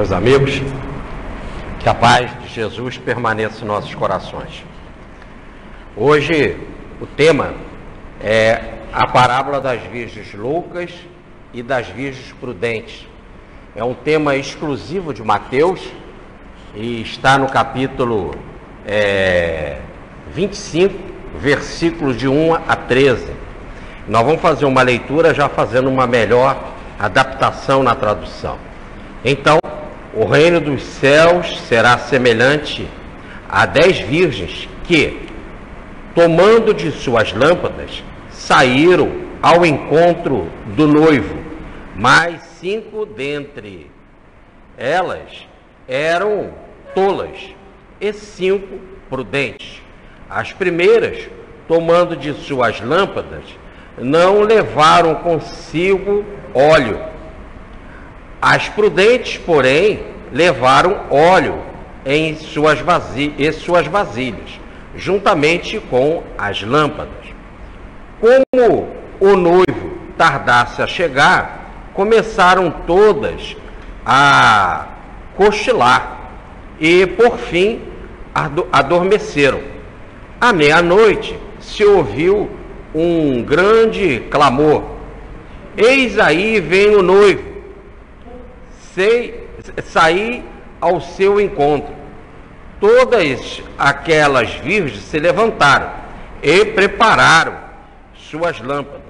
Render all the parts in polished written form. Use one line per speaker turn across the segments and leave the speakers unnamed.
Meus amigos, que a paz de Jesus permaneça em nossos corações. Hoje o tema é a parábola das virgens loucas e das virgens prudentes. É um tema exclusivo de Mateus e está no capítulo 25, versículos de 1 a 13. Nós vamos fazer uma leitura já fazendo uma melhor adaptação na tradução. Então, o reino dos céus será semelhante a 10 virgens que, tomando de suas lâmpadas, saíram ao encontro do noivo. Mas 5 dentre elas eram tolas e 5 prudentes. As primeiras, tomando de suas lâmpadas, não levaram consigo óleo. As prudentes, porém, levaram óleo em suas vasilhas, juntamente com as lâmpadas. Como o noivo tardasse a chegar, começaram todas a cochilar e, por fim, adormeceram. À meia-noite se ouviu um grande clamor: eis aí vem o noivo, saí ao seu encontro. Todas aquelas virgens se levantaram e prepararam suas lâmpadas.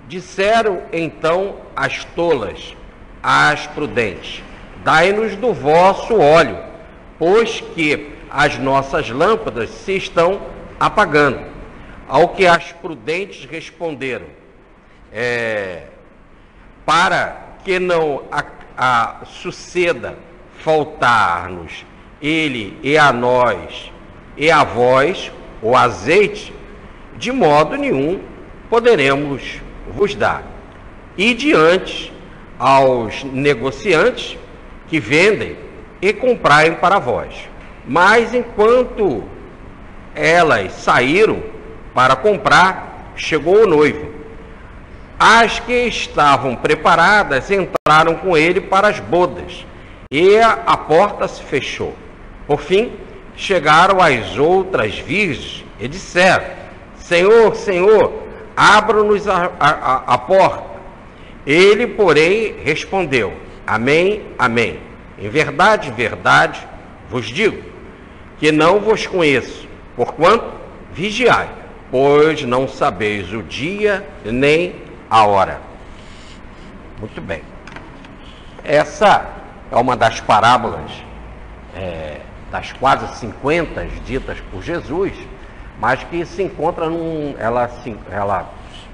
Disseram então as tolas às prudentes: dai-nos do vosso óleo, pois que as nossas lâmpadas se estão apagando. Ao que as prudentes responderam: para que não suceda faltar-nos ele e a nós e a vós o azeite, de modo nenhum poderemos vos dar. E diante aos negociantes que vendem e comprarem para vós. Mas enquanto elas saíram para comprar, chegou o noivo. As que estavam preparadas entraram com ele para as bodas, e a porta se fechou. Por fim, chegaram as outras virgens e disseram: Senhor, Senhor, abra-nos a porta. Ele, porém, respondeu: Amém, amém. Em verdade, verdade, vos digo que não vos conheço. Porquanto vigiai, pois não sabeis o dia nem a hora. Muito bem. Essa é uma das parábolas das quase 50 ditas por Jesus, mas que se encontra ela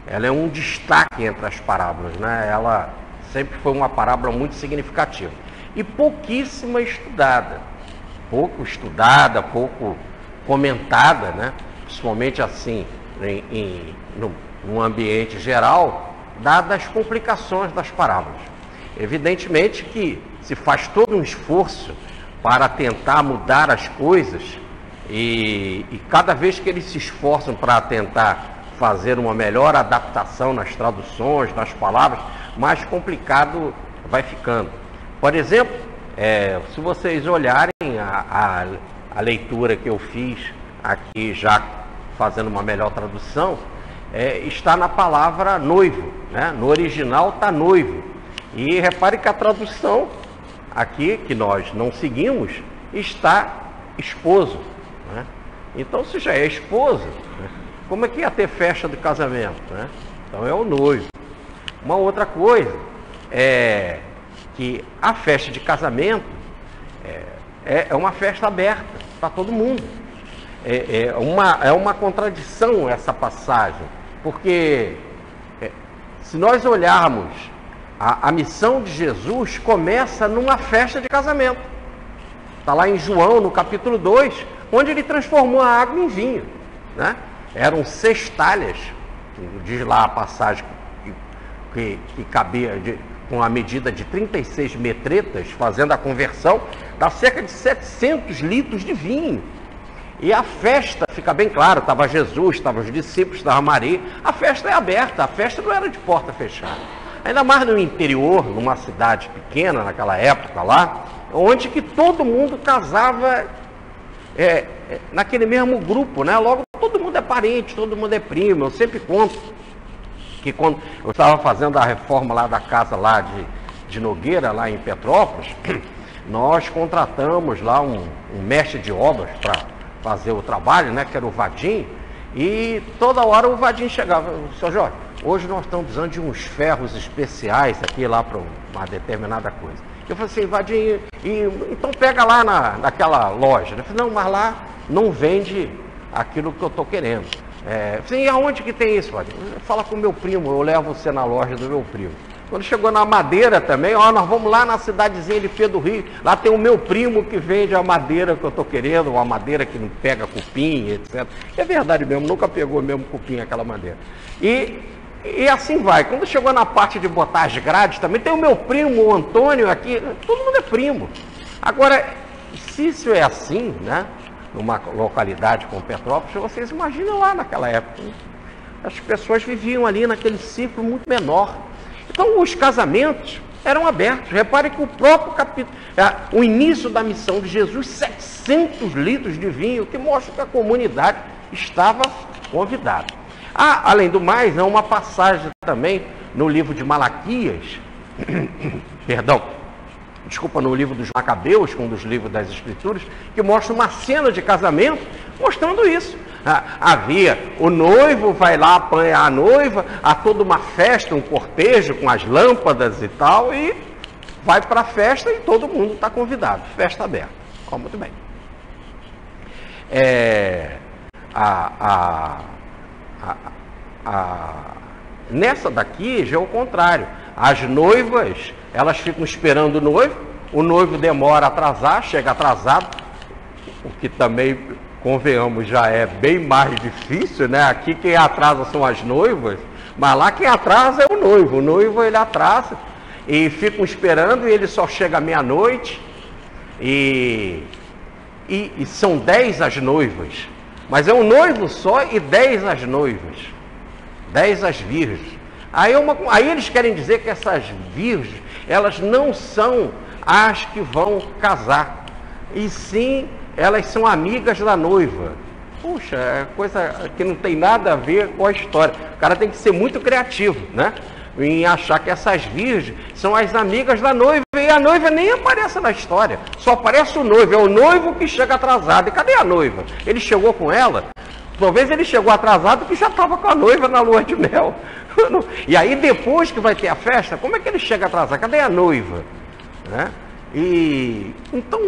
é um destaque entre as parábolas, né? Ela sempre foi uma parábola muito significativa e pouquíssima estudada, pouco comentada, né? Principalmente assim no ambiente geral, dadas as complicações das parábolas. Evidentemente que se faz todo um esforço para tentar mudar as coisas e cada vez que eles se esforçam para tentar fazer uma melhor adaptação nas traduções, nas palavras, mais complicado vai ficando. Por exemplo, se vocês olharem a leitura que eu fiz aqui, já fazendo uma melhor tradução, está na palavra noivo, né? No original está noivo. E repare que a tradução aqui, que nós não seguimos, está esposo, né? Então, se já é esposo, né? Como é que ia ter festa de casamento, né? Então é o noivo. Uma outra coisa é que a festa de casamento é uma festa aberta para todo mundo. É uma contradição essa passagem, porque se nós olharmos a missão de Jesus começa numa festa de casamento. Está lá em João, no capítulo 2, onde ele transformou a água em vinho, né? Eram 6 talhas, diz lá a passagem que cabia com a medida de 36 metretas, fazendo a conversão, dá cerca de 700 litros de vinho. E a festa, fica bem claro, estava Jesus, estavam os discípulos, estava Maria. A festa é aberta, a festa não era de porta fechada. Ainda mais no interior, numa cidade pequena naquela época lá, onde que todo mundo casava naquele mesmo grupo, né? Logo, todo mundo é parente, todo mundo é primo. Eu sempre conto que quando eu estava fazendo a reforma lá da casa lá de Nogueira, lá em Petrópolis, nós contratamos lá um mestre de obras para fazer o trabalho, né? Que era o Vadim, e toda hora o Vadim chegava: seu Jorge, hoje nós estamos precisando de uns ferros especiais aqui lá para uma determinada coisa. Eu falei assim: Vadim, então pega lá naquela loja. Eu falei: não, mas lá não vende aquilo que eu estou querendo. Falei: e aonde que tem isso, Vadim? Fala com o meu primo, eu levo você na loja do meu primo. Quando chegou na madeira também, nós vamos lá na cidadezinha de Pedro do Rio, lá tem o meu primo que vende a madeira que eu estou querendo, uma madeira que não pega cupim, etc. E é verdade mesmo, nunca pegou mesmo cupim aquela madeira. E assim vai. Quando chegou na parte de botar as grades também, tem o meu primo, o Antônio aqui, todo mundo é primo. Agora, se isso é assim, né, numa localidade como Petrópolis, vocês imaginam lá naquela época, né? As pessoas viviam ali naquele ciclo muito menor. Então, os casamentos eram abertos. Repare que o próprio capítulo, o início da missão de Jesus, 700 litros de vinho, que mostra que a comunidade estava convidada. Além do mais, há uma passagem também no livro de Malaquias, no livro dos Macabeus, um dos livros das Escrituras, que mostra uma cena de casamento mostrando isso. Havia o noivo, vai lá apanhar a noiva, há toda uma festa, um cortejo com as lâmpadas e tal, e vai para a festa e todo mundo está convidado, festa aberta. Muito bem. Nessa daqui já é o contrário. As noivas, elas ficam esperando o noivo demora a atrasar, chega atrasado, o que também, convenhamos, já é bem mais difícil, né? Aqui quem atrasa são as noivas, mas lá quem atrasa é o noivo ele atrasa, e ficam esperando, e ele só chega à meia-noite, e são 10 as noivas, mas é um noivo só e 10 as noivas, 10 as virgens. Aí eles querem dizer que essas virgens, elas não são as que vão casar, e sim, elas são amigas da noiva. Puxa, é coisa que não tem nada a ver com a história. O cara tem que ser muito criativo, né? Em achar que essas virgens são as amigas da noiva, e a noiva nem aparece na história, só aparece o noivo, é o noivo que chega atrasado. E cadê a noiva? Ele chegou com ela? Talvez ele chegou atrasado que já estava com a noiva na lua de mel. E aí depois que vai ter a festa, como é que ele chega atrasado? Cadê a noiva? Né? Então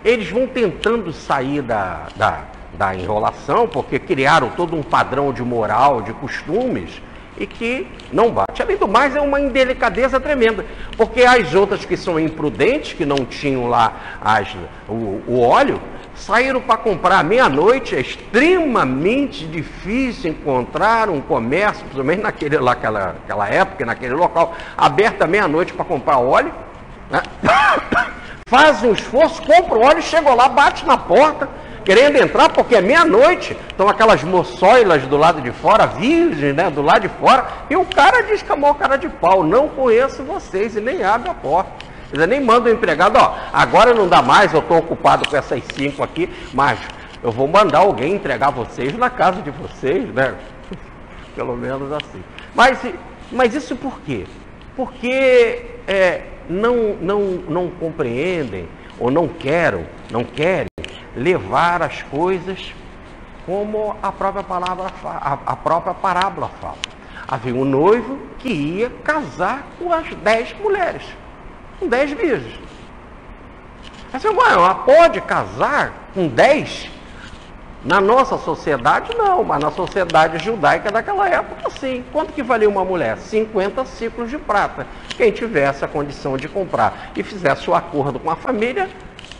eles vão tentando sair da enrolação, porque criaram todo um padrão de moral, de costumes, e que não bate. Além do mais, é uma indelicadeza tremenda, porque as outras que são imprudentes, que não tinham lá o óleo, saíram para comprar à meia-noite. É extremamente difícil encontrar um comércio, principalmente naquela época, naquele local, aberto à meia-noite para comprar óleo, né? Faz um esforço, compra o óleo, chega lá, bate na porta, querendo entrar, porque é meia-noite, estão aquelas moçoilas do lado de fora, virgem, né, do lado de fora, e o cara diz que é maior cara de pau: não conheço vocês, e nem abre a porta. Quer dizer, nem manda o empregado: agora não dá mais, eu estou ocupado com essas 5 aqui, mas eu vou mandar alguém entregar vocês na casa de vocês, né? Pelo menos assim. Mas isso por quê? Porque não compreendem, ou não querem levar as coisas como a própria parábola fala. Havia um noivo que ia casar com as 10 mulheres, com 10 virgens. Assim, pode casar com 10? Na nossa sociedade, não, mas na sociedade judaica daquela época, sim. Quanto que valia uma mulher? 50 ciclos de prata. Quem tivesse a condição de comprar e fizesse o acordo com a família,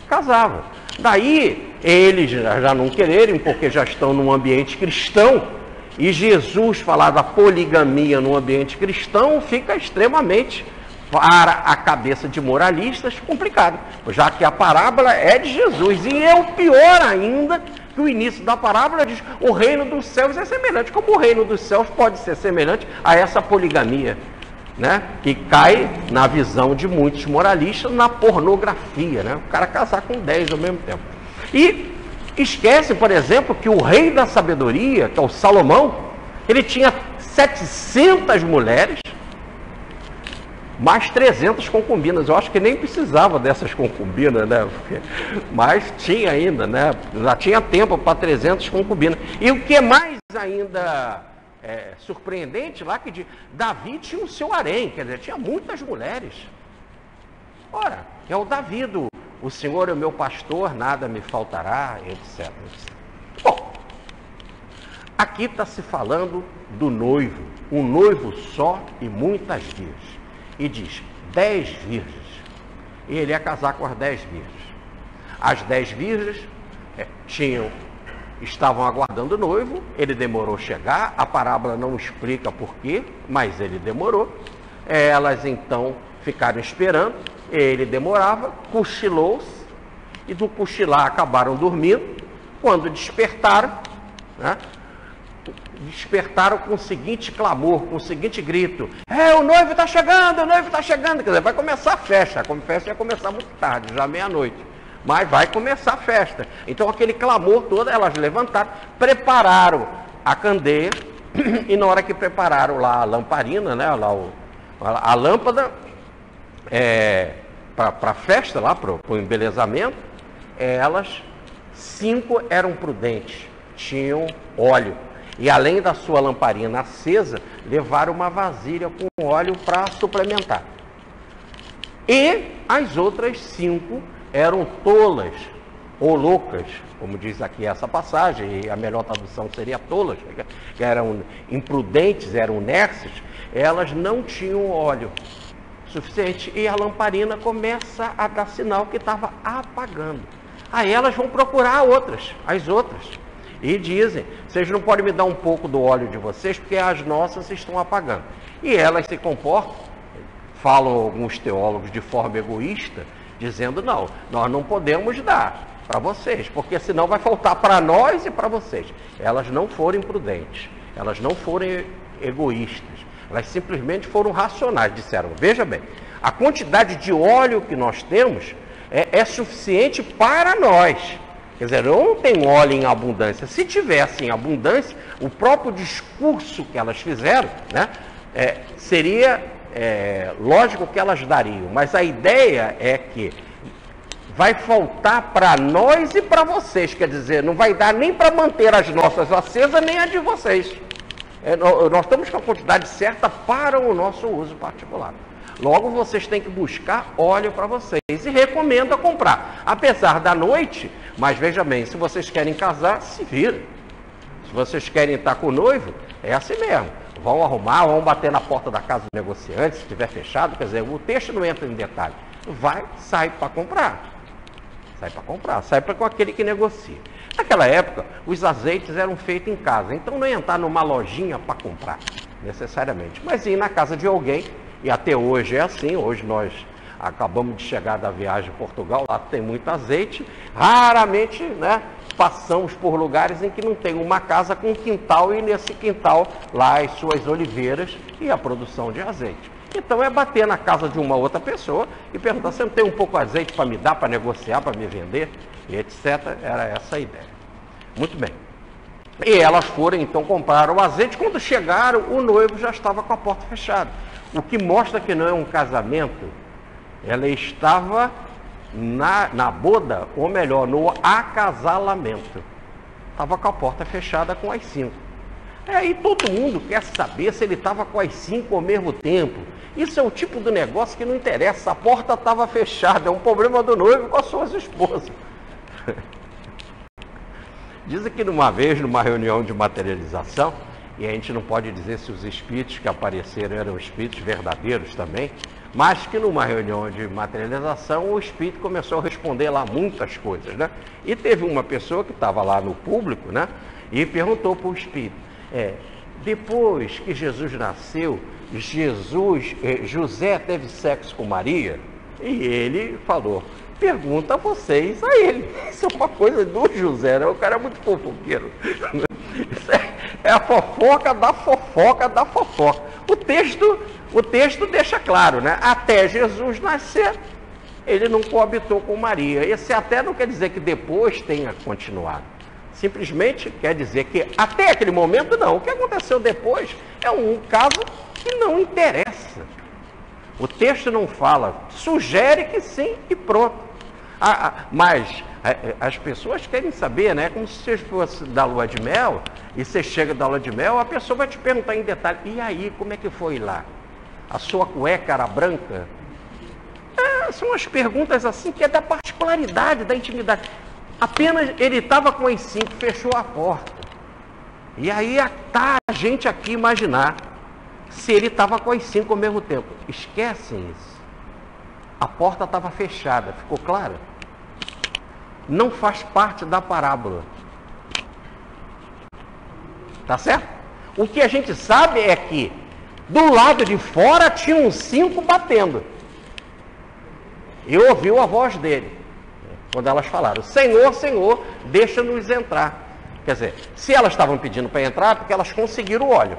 casava. Daí, eles já não quererem, porque já estão num ambiente cristão, e Jesus falar da poligamia no ambiente cristão fica extremamente, para a cabeça de moralistas, complicado, já que a parábola é de Jesus. E é o pior ainda, que o início da parábola diz: o reino dos céus é semelhante. Como o reino dos céus pode ser semelhante a essa poligamia? né, que cai na visão de muitos moralistas na pornografia, né? O cara casar com 10 ao mesmo tempo. E esquece, por exemplo, que o rei da sabedoria, que é o Salomão, ele tinha 700 mulheres, mais 300 concubinas. Eu acho que nem precisava dessas concubinas, né? Mas tinha ainda, né? Já tinha tempo para 300 concubinas. E o que é mais ainda surpreendente lá, que Davi tinha o seu harém, quer dizer, tinha muitas mulheres. Ora, é o Davi, o Senhor é o meu pastor, nada me faltará, etc. Bom, aqui está se falando do noivo, um noivo só e muitas virgens. E diz, 10 virgens. E ele ia casar com as 10 virgens. As 10 virgens estavam aguardando o noivo, ele demorou a chegar, a parábola não explica porquê, mas ele demorou. Elas então ficaram esperando, ele demorava, cochilou-se, e do cochilar acabaram dormindo. Quando despertaram, né, despertaram com o seguinte clamor, com o seguinte grito: o noivo está chegando, o noivo está chegando. Quer dizer, vai começar a festa ia começar muito tarde, já meia-noite, mas vai começar a festa. Então aquele clamor todo, elas levantaram, prepararam a candeia, e na hora que prepararam lá a lamparina, né, lá a lâmpada para a festa, lá para o embelezamento, elas 5 eram prudentes, tinham óleo. E além da sua lamparina acesa, levaram uma vasilha com óleo para suplementar. E as outras 5 eram tolas ou loucas, como diz aqui essa passagem, e a melhor tradução seria tolas, que eram imprudentes, eram nércias. Elas não tinham óleo suficiente e a lamparina começa a dar sinal que estava apagando. Aí elas vão procurar as outras. E dizem, vocês não podem me dar um pouco do óleo de vocês, porque as nossas estão apagando. E elas se comportam, falam alguns teólogos de forma egoísta, dizendo, não, nós não podemos dar para vocês, porque senão vai faltar para nós e para vocês. Elas não foram imprudentes, elas não foram egoístas, elas simplesmente foram racionais, disseram, veja bem, a quantidade de óleo que nós temos é suficiente para nós. Quer dizer, não tem óleo em abundância. Se tivesse em abundância, o próprio discurso que elas fizeram, né, seria lógico que elas dariam. Mas a ideia é que vai faltar para nós e para vocês. Quer dizer, não vai dar nem para manter as nossas acesas, nem a de vocês. Nós estamos com a quantidade certa para o nosso uso particular. Logo, vocês têm que buscar óleo para vocês. E recomendo a comprar. Apesar da noite, mas veja bem, se vocês querem casar, se vira. Se vocês querem estar com o noivo, é assim mesmo. Vão arrumar, vão bater na porta da casa do negociante, se estiver fechado. Quer dizer, o texto não entra em detalhe. Sai para comprar. Sai para comprar, sai com aquele que negocia. Naquela época, os azeites eram feitos em casa. Então não ia entrar numa lojinha para comprar, necessariamente. Mas ir na casa de alguém. E até hoje é assim, hoje nós acabamos de chegar da viagem a Portugal, lá tem muito azeite, raramente, né, passamos por lugares em que não tem uma casa com quintal e nesse quintal lá as suas oliveiras e a produção de azeite. Então é bater na casa de uma outra pessoa e perguntar, você não tem um pouco de azeite para me dar, para negociar, para me vender, e etc. Era essa a ideia. Muito bem. E elas foram, então, compraram o azeite. Quando chegaram, o noivo já estava com a porta fechada. O que mostra que não é um casamento. Ela estava na boda, ou melhor, no acasalamento. Estava com a porta fechada com as 5. Aí todo mundo quer saber se ele estava com as 5 ao mesmo tempo. Isso é o tipo de negócio que não interessa. A porta estava fechada. É um problema do noivo com as suas esposas. Dizem que numa vez, numa reunião de materialização, e a gente não pode dizer se os espíritos que apareceram eram espíritos verdadeiros também, mas que numa reunião de materialização o espírito começou a responder lá muitas coisas, né? E teve uma pessoa que estava lá no público, né? E perguntou para o espírito, depois que Jesus nasceu, José teve sexo com Maria? E ele falou, pergunta a vocês a ele. Isso é uma coisa do José, né? O cara é muito fofoqueiro. Isso é a fofoca da fofoca da fofoca. O O texto deixa claro, né? Até Jesus nascer, ele não coabitou com Maria. Esse até não quer dizer que depois tenha continuado. Simplesmente quer dizer que até aquele momento não. O que aconteceu depois é um caso que não interessa. O texto não fala, sugere que sim e pronto. Mas as pessoas querem saber, né? Como se você fosse da lua de mel, e você chega da lua de mel, a pessoa vai te perguntar em detalhe, e aí, como é que foi lá? A sua cueca era branca? São as perguntas assim que é da particularidade, da intimidade. Apenas ele estava com as 5, fechou a porta. E aí está a gente aqui imaginar se ele estava com as 5 ao mesmo tempo. Esquecem isso. A porta estava fechada, ficou claro? Não faz parte da parábola. Tá certo? O que a gente sabe é que do lado de fora tinham 5 batendo. E ouviu a voz dele, quando elas falaram, Senhor, Senhor, deixa-nos entrar. Quer dizer, se elas estavam pedindo para entrar, é porque elas conseguiram o óleo.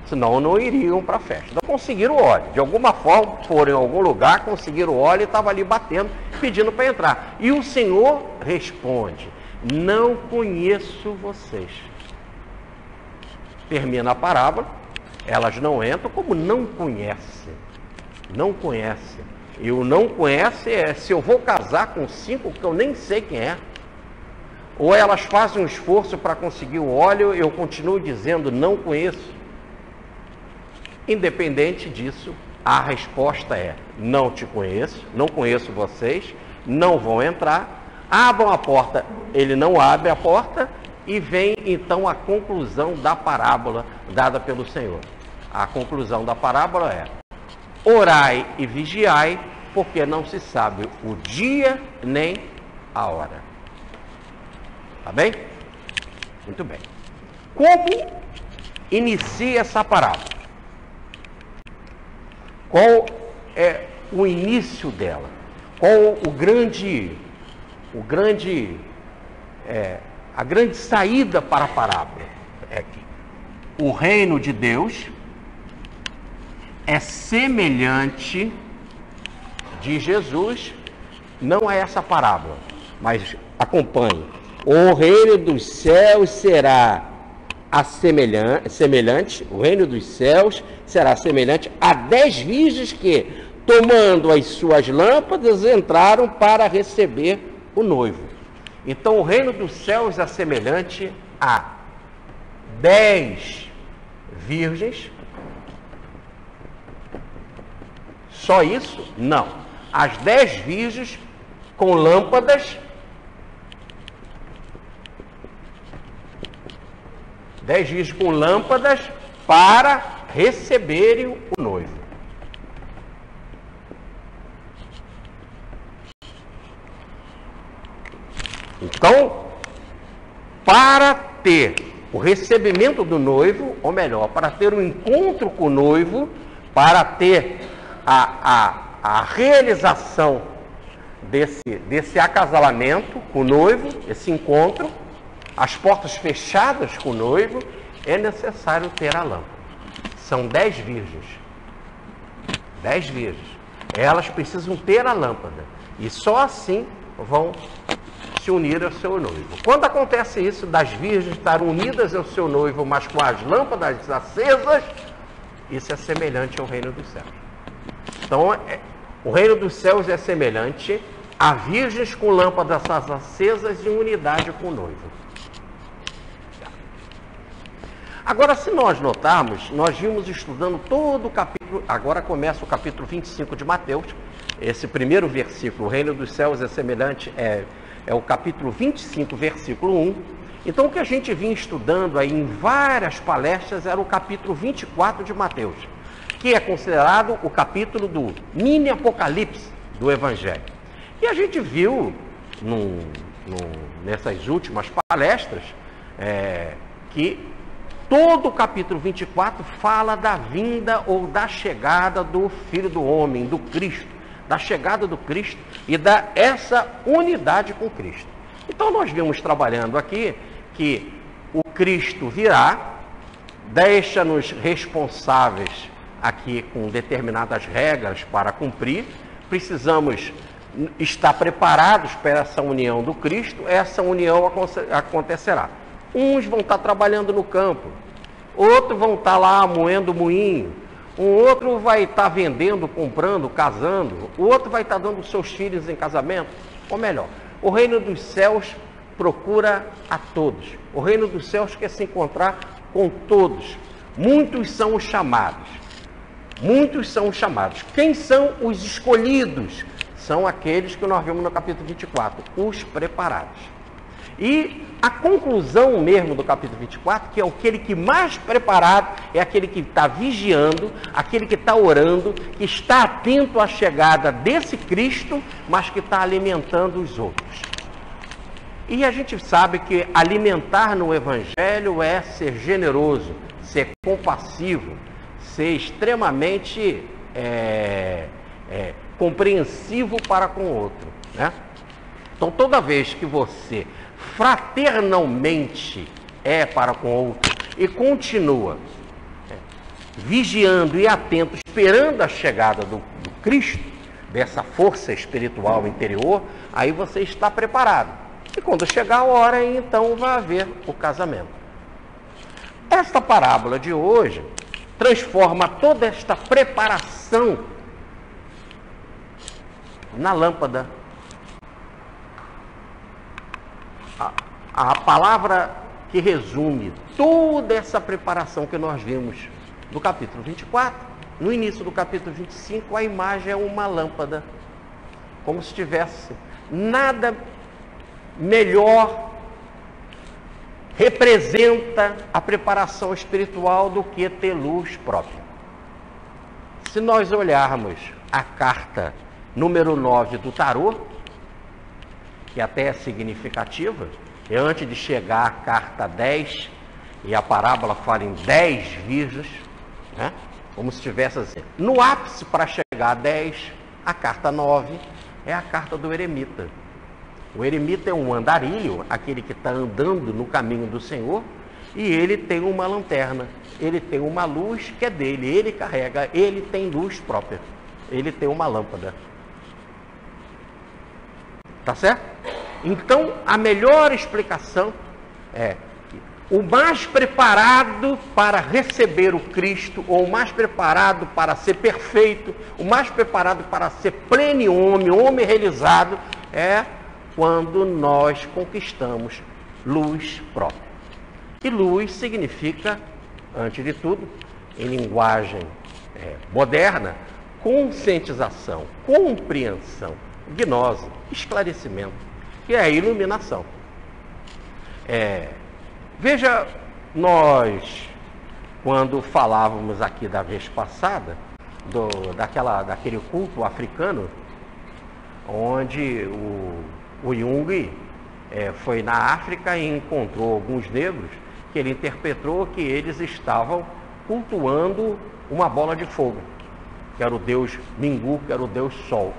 Senão não iriam para a festa. Então conseguiram o óleo. De alguma forma, foram em algum lugar, conseguiram o óleo e estavam ali batendo, pedindo para entrar. E o Senhor responde, não conheço vocês. Termina a parábola, elas não entram como não conhecem. Não conhecem. E o não conhece é se eu vou casar com 5 que eu nem sei quem é. Ou elas fazem um esforço para conseguir o óleo, eu continuo dizendo não conheço. Independente disso, a resposta é não te conheço, não conheço vocês, não vão entrar, abram a porta, ele não abre a porta e vem então a conclusão da parábola dada pelo Senhor. A conclusão da parábola é: orai e vigiai, porque não se sabe o dia nem a hora. Tá bem? Muito bem. Como inicia essa parábola? Qual é o início dela? Qual a grande saída para a parábola? É que o reino de Deus é semelhante de Jesus, não é essa parábola, mas acompanhe. O reino dos céus será semelhante, o reino dos céus será semelhante a 10 virgens que, tomando as suas lâmpadas, entraram para receber o noivo. Então, o reino dos céus é semelhante a 10 virgens. Só isso? Não. As 10 virgens com lâmpadas. 10 virgens com lâmpadas para receberem o noivo. Então, para ter o recebimento do noivo, ou melhor, para ter um encontro com o noivo, para ter a realização desse acasalamento com o noivo, esse encontro, as portas fechadas com o noivo, é necessário ter a lâmpada. São 10 virgens. 10 virgens. Elas precisam ter a lâmpada. E só assim vão se unir ao seu noivo. Quando acontece isso, das virgens estar unidas ao seu noivo, mas com as lâmpadas acesas, isso é semelhante ao reino dos céus. Então, o reino dos céus é semelhante a virgens com lâmpadas acesas em unidade com o noivo. Agora, se nós notarmos, nós vimos estudando todo o capítulo, agora começa o capítulo 25 de Mateus, esse primeiro versículo, o reino dos céus é semelhante, é o capítulo 25, versículo 1. Então, o que a gente vinha estudando aí em várias palestras era o capítulo 24 de Mateus, que é considerado o capítulo do mini apocalipse do Evangelho. E a gente viu, nessas últimas palestras, que todo o capítulo 24 fala da vinda ou da chegada do Filho do Homem, do Cristo, da chegada do Cristo e essa unidade com Cristo. Então nós vimos trabalhando aqui que o Cristo virá, deixa-nos responsáveis aqui com determinadas regras para cumprir, precisamos estar preparados para essa união do Cristo. Essa união acontecerá. Uns vão estar trabalhando no campo, outros vão estar lá moendo moinho, um outro vai estar vendendo, comprando, casando, o outro vai estar dando seus filhos em casamento. Ou melhor, o reino dos céus procura a todos. O reino dos céus quer se encontrar com todos. Muitos são os chamados. Muitos são os chamados. Quem são os escolhidos? São aqueles que nós vimos no capítulo 24, os preparados. E a conclusão mesmo do capítulo 24, que é aquele que mais preparado, é aquele que está vigiando, aquele que está orando, que está atento à chegada desse Cristo, mas que está alimentando os outros. E a gente sabe que alimentar no Evangelho é ser generoso, ser compassivo, ser extremamente compreensivo para com o outro, né? Então, toda vez que você fraternalmente é para com o outro e continua vigiando e atento, esperando a chegada do Cristo, dessa força espiritual interior, aí você está preparado. E quando chegar a hora, então vai haver o casamento. Esta parábola de hoje transforma toda esta preparação na lâmpada. A palavra que resume toda essa preparação que nós vimos no capítulo 24, no início do capítulo 25, a imagem é uma lâmpada, como se tivesse nada melhor, representa a preparação espiritual do que ter luz própria. Se nós olharmos a carta número 9 do tarô, que até é significativa, e antes de chegar à carta 10, e a parábola fala em 10 virgens, né? Como se tivesse assim. No ápice para chegar a 10, a carta 9 é a carta do eremita. O eremita é um andarilho, aquele que está andando no caminho do Senhor, e ele tem uma lanterna, ele tem uma luz que é dele, ele carrega, ele tem luz própria, ele tem uma lâmpada. Tá certo? Então, a melhor explicação é o mais preparado para receber o Cristo, ou o mais preparado para ser perfeito, o mais preparado para ser pleno homem, homem realizado, é quando nós conquistamos luz própria. E luz significa, antes de tudo, em linguagem moderna, conscientização, compreensão, gnose, esclarecimento, que é a iluminação. Veja, nós, quando falávamos aqui da vez passada, daquele culto africano, onde o Jung foi na África e encontrou alguns negros que ele interpretou que eles estavam cultuando uma bola de fogo, que era o deus Mingu, que era o deus Sol.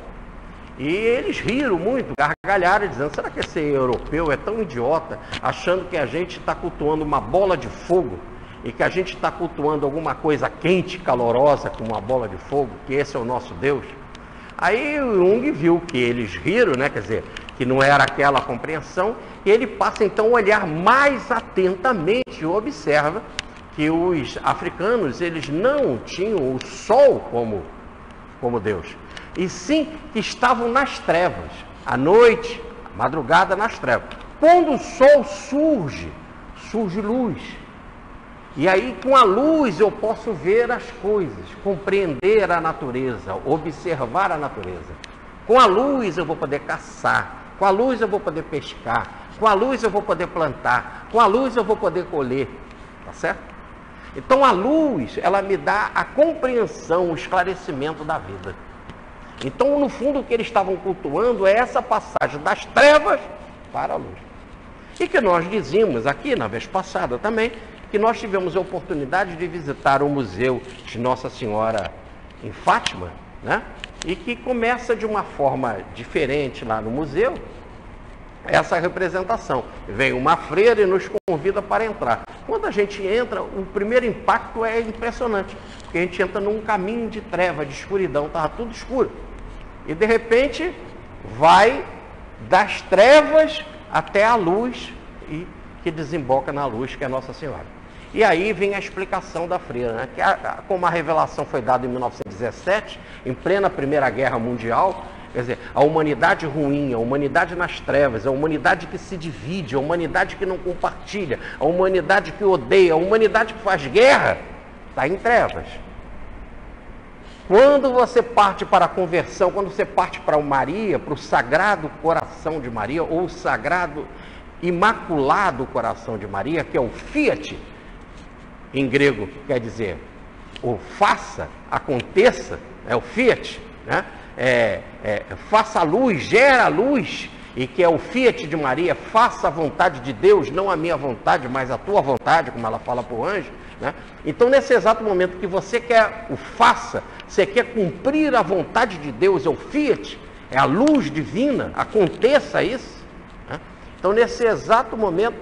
E eles riram muito, gargalharam, dizendo: será que esse europeu é tão idiota, achando que a gente está cultuando uma bola de fogo e que a gente está cultuando alguma coisa quente, calorosa, como uma bola de fogo, que esse é o nosso Deus? Aí o Jung viu que eles riram, né? Quer dizer, que não era aquela compreensão, e ele passa então a olhar mais atentamente e observa que os africanos, eles não tinham o sol como Deus, e sim que estavam nas trevas, à noite, à madrugada, nas trevas. Quando o sol surge luz. E aí, com a luz, eu posso ver as coisas, compreender a natureza, observar a natureza. Com a luz, eu vou poder caçar. Com a luz, eu vou poder pescar. Com a luz, eu vou poder plantar. Com a luz, eu vou poder colher. Tá certo? Então, a luz, ela me dá a compreensão, o esclarecimento da vida. Então, no fundo, o que eles estavam cultuando é essa passagem das trevas para a luz. E que nós dizíamos aqui, na vez passada também, que nós tivemos a oportunidade de visitar o museu de Nossa Senhora em Fátima, né? E que começa de uma forma diferente lá no museu, essa representação. Vem uma freira e nos convida para entrar. quando a gente entra, o primeiro impacto é impressionante, porque a gente entra num caminho de treva, de escuridão, estava tudo escuro. E de repente vai das trevas até a luz, e que desemboca na luz, que é Nossa Senhora. E aí vem a explicação da freira, né? Que como a revelação foi dada em 1917, em plena Primeira Guerra Mundial, quer dizer, a humanidade ruim, a humanidade nas trevas, a humanidade que se divide, a humanidade que não compartilha, a humanidade que odeia, a humanidade que faz guerra, está em trevas. Quando você parte para a conversão, quando você parte para o Maria, para o Sagrado Coração de Maria, ou o Sagrado Imaculado Coração de Maria, que é o Fiat, em grego quer dizer o faça, aconteça, é o Fiat, né? Faça a luz, gera a luz, e que é o Fiat de Maria, faça a vontade de Deus, não a minha vontade, mas a tua vontade, como ela fala para o anjo, né? Então, nesse exato momento que você quer o faça, você quer cumprir a vontade de Deus, é o Fiat, é a luz divina, aconteça isso, né? Então, nesse exato momento,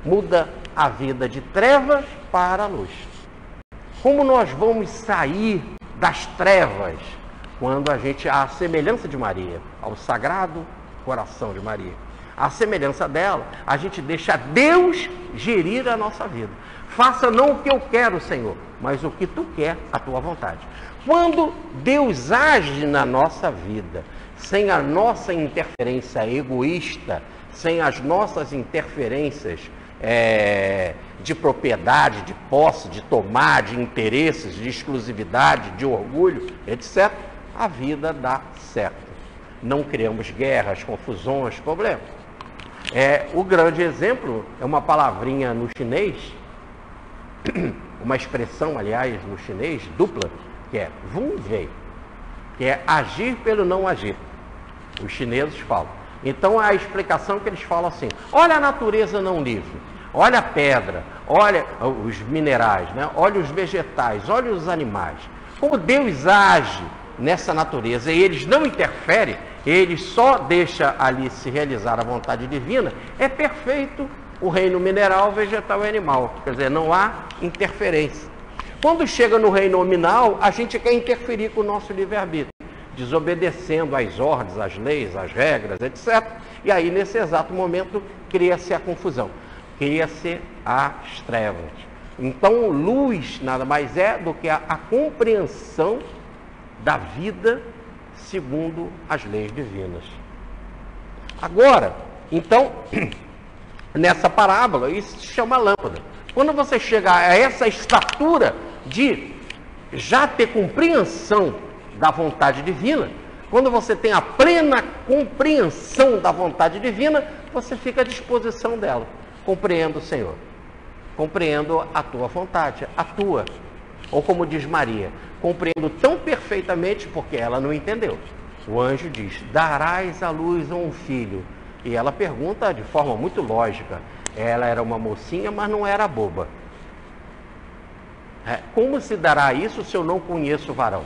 muda a vida de trevas para a luz. Como nós vamos sair das trevas? Quando a gente, à semelhança de Maria, ao Sagrado Coração de Maria, à semelhança dela, a gente deixa Deus gerir a nossa vida. Faça não o que eu quero, Senhor, mas o que tu quer, a tua vontade. Quando Deus age na nossa vida, sem a nossa interferência egoísta, sem as nossas interferências de propriedade, de posse, de tomar, de interesses, de exclusividade, de orgulho, etc., a vida dá certo. Não criamos guerras, confusões, problemas. O grande exemplo é uma palavrinha no chinês, uma expressão, aliás, no chinês, dupla, que é vun vei, que é agir pelo não agir. Os chineses falam. Então, a explicação que eles falam assim, olha a natureza não livre, olha a pedra, olha os minerais, né? Olha os vegetais, olha os animais. Como Deus age nessa natureza e eles não interferem, ele só deixa ali se realizar a vontade divina, é perfeito o reino mineral, vegetal e animal. Quer dizer, não há interferência. Quando chega no reino nominal, a gente quer interferir com o nosso livre-arbítrio, desobedecendo às ordens, às leis, às regras, etc. E aí, nesse exato momento, cria-se a confusão, cria-se as trevas. Então, luz nada mais é do que a compreensão da vida segundo as leis divinas. Agora, então, nessa parábola, isso se chama lâmpada. Quando você chega a essa estatura de já ter compreensão da vontade divina, quando você tem a plena compreensão da vontade divina, você fica à disposição dela. Compreendo, Senhor. Compreendo a tua vontade, a tua. Ou como diz Maria, compreendo tão perfeitamente porque ela não entendeu. O anjo diz, darás à luz a um filho. E ela pergunta de forma muito lógica. Ela era uma mocinha, mas não era boba. Como se dará isso se eu não conheço o varão?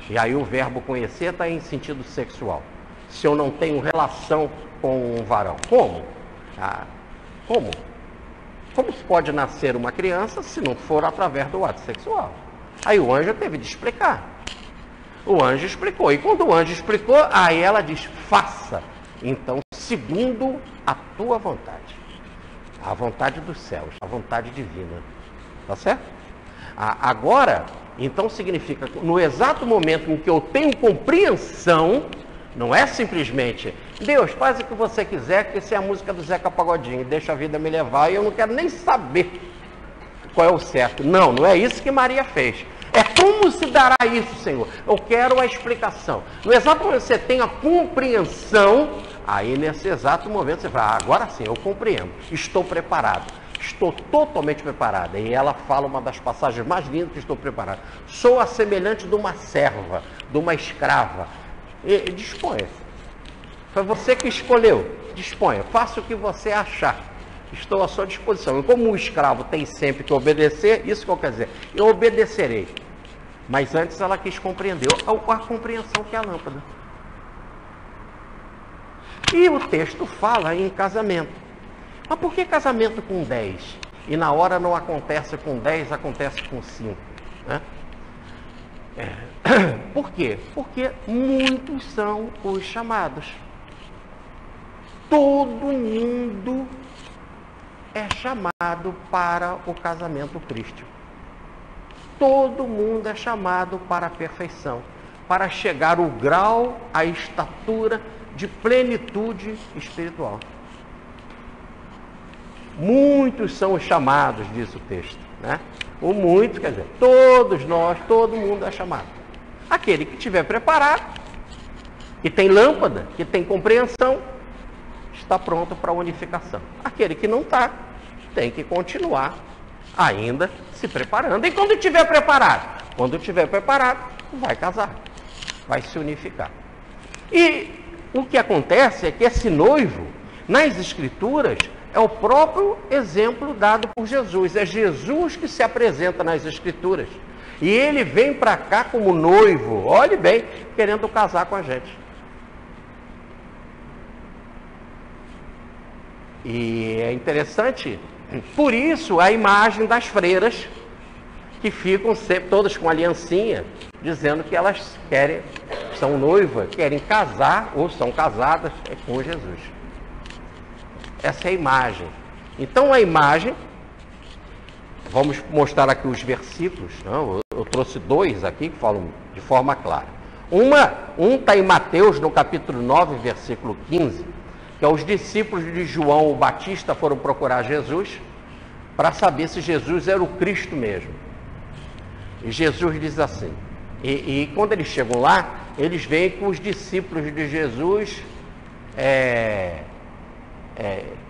E aí o verbo conhecer está em sentido sexual. Se eu não tenho relação com um varão. Como? Como? Como se pode nascer uma criança se não for através do ato sexual? Aí o anjo teve de explicar. O anjo explicou. E quando o anjo explicou, aí ela diz, faça. Então, segundo a tua vontade. A vontade dos céus, a vontade divina. Tá certo? Agora, então significa, no exato momento em que eu tenho compreensão, não é simplesmente, Deus, faz o que você quiser, que isso é a música do Zeca Pagodinho, deixa a vida me levar, e eu não quero nem saber qual é o certo. Não, não é isso que Maria fez. É como se dará isso, Senhor? Eu quero a explicação. No exato momento que você tem a compreensão, aí nesse exato momento você fala, agora sim, eu compreendo, estou preparado. Estou totalmente preparada. E ela fala uma das passagens mais lindas que estou preparada. Sou a semelhante de uma serva, de uma escrava. E disponha. Foi você que escolheu. Disponha. Faça o que você achar. Estou à sua disposição. E como o escravo tem sempre que obedecer, isso que eu quero dizer. Eu obedecerei. Mas antes ela quis compreender. A compreensão que é a lâmpada. E o texto fala em casamento. Mas por que casamento com 10? e na hora não acontece com 10, acontece com 5. Né? Por quê? Porque muitos são os chamados. Todo mundo é chamado para o casamento crístico. Todo mundo é chamado para a perfeição, para chegar ao grau, à estatura de plenitude espiritual. Muitos são os chamados, diz o texto, né? O muito, quer dizer, todos nós, todo mundo é chamado. Aquele que estiver preparado, que tem lâmpada, que tem compreensão, está pronto para a unificação. Aquele que não está, tem que continuar ainda se preparando. E quando estiver preparado? Quando estiver preparado, vai casar, vai se unificar. E o que acontece é que esse noivo, nas Escrituras, é o próprio exemplo dado por Jesus. É Jesus que se apresenta nas Escrituras. E ele vem para cá como noivo, olhe bem, querendo casar com a gente. E é interessante, por isso a imagem das freiras, que ficam sempre todas com aliancinha, dizendo que elas querem, são noivas, querem casar ou são casadas com Jesus. Essa é a imagem. Então a imagem, vamos mostrar aqui os versículos, não? Eu trouxe 2 aqui que falam de forma clara. Um está em Mateus, no capítulo 9, versículo 15, que é os discípulos de João o Batista foram procurar Jesus para saber se Jesus era o Cristo mesmo. E Jesus diz assim, e quando eles chegam lá, eles veem que os discípulos de Jesus